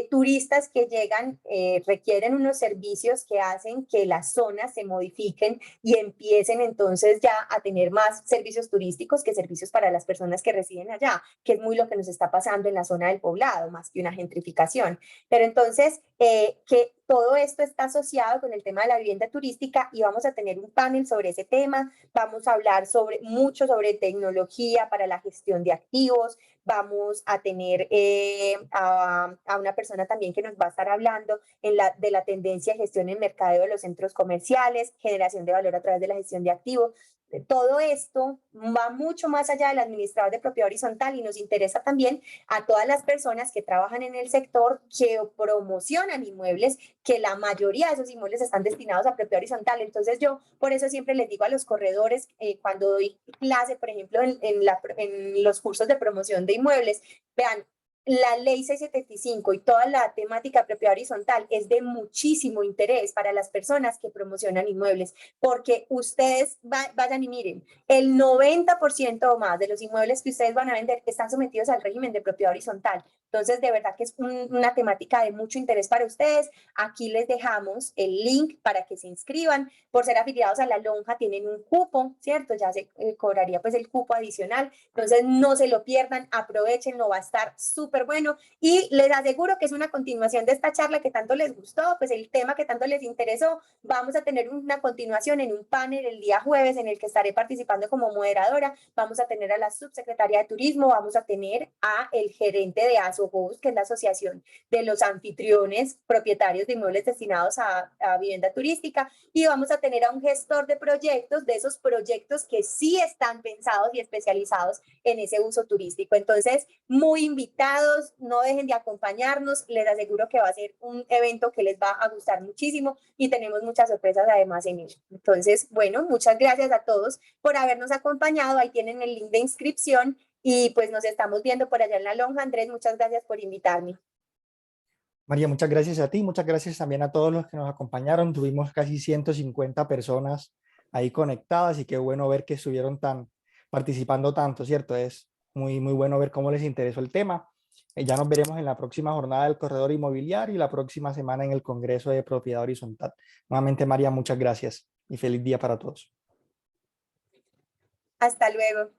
turistas que llegan requieren unos servicios que hacen que las zonas se modifiquen y empiecen entonces ya a tener más servicios turísticos que servicios para las personas que residen allá, que es muy lo que nos está pasando en la zona del poblado, más que una gentrificación. Pero entonces, que todo esto está asociado con el tema de la vivienda turística y vamos a tener un panel sobre ese tema, vamos a hablar mucho sobre tecnología para la gestión de activos, vamos a tener a una persona también que nos va a estar hablando de la tendencia de gestión en mercadeo de los centros comerciales, generación de valor a través de la gestión de activos. Todo esto va mucho más allá del administrador de propiedad horizontal y nos interesa también a todas las personas que trabajan en el sector que promocionan inmuebles, que la mayoría de esos inmuebles están destinados a propiedad horizontal. Entonces yo por eso siempre les digo a los corredores, cuando doy clase, por ejemplo, en los cursos de promoción de inmuebles, vean, la ley 675 y toda la temática de propiedad horizontal es de muchísimo interés para las personas que promocionan inmuebles, porque ustedes vayan y miren, el 90% o más de los inmuebles que ustedes van a vender están sometidos al régimen de propiedad horizontal. Entonces, de verdad que es una temática de mucho interés para ustedes. Aquí les dejamos el link para que se inscriban. Por ser afiliados a la lonja tienen un cupo, ¿cierto? Ya se cobraría pues el cupo adicional. Entonces, no se lo pierdan, aprovechenlo, va a estar súper bueno. Y les aseguro que es una continuación de esta charla que tanto les gustó, pues el tema que tanto les interesó. Vamos a tener una continuación en un panel el día jueves en el que estaré participando como moderadora. Vamos a tener a la subsecretaria de Turismo, vamos a tener a el gerente de ASOHOUS, que es la Asociación de los Anfitriones Propietarios de Inmuebles Destinados a Vivienda Turística, y vamos a tener a un gestor de proyectos, de esos proyectos que sí están pensados y especializados en ese uso turístico. Entonces, muy invitados, no dejen de acompañarnos, les aseguro que va a ser un evento que les va a gustar muchísimo y tenemos muchas sorpresas además en ello. Entonces, bueno, muchas gracias a todos por habernos acompañado, ahí tienen el link de inscripción y pues nos estamos viendo por allá en la lonja. Andrés, muchas gracias por invitarme. María, muchas gracias a ti, muchas gracias también a todos los que nos acompañaron. Tuvimos casi 150 personas ahí conectadas y qué bueno ver que estuvieron participando tanto, ¿cierto? Es muy bueno ver cómo les interesó el tema. Ya nos veremos en la próxima jornada del corredor inmobiliario y la próxima semana en el Congreso de Propiedad Horizontal. Nuevamente, María, muchas gracias y feliz día para todos. Hasta luego.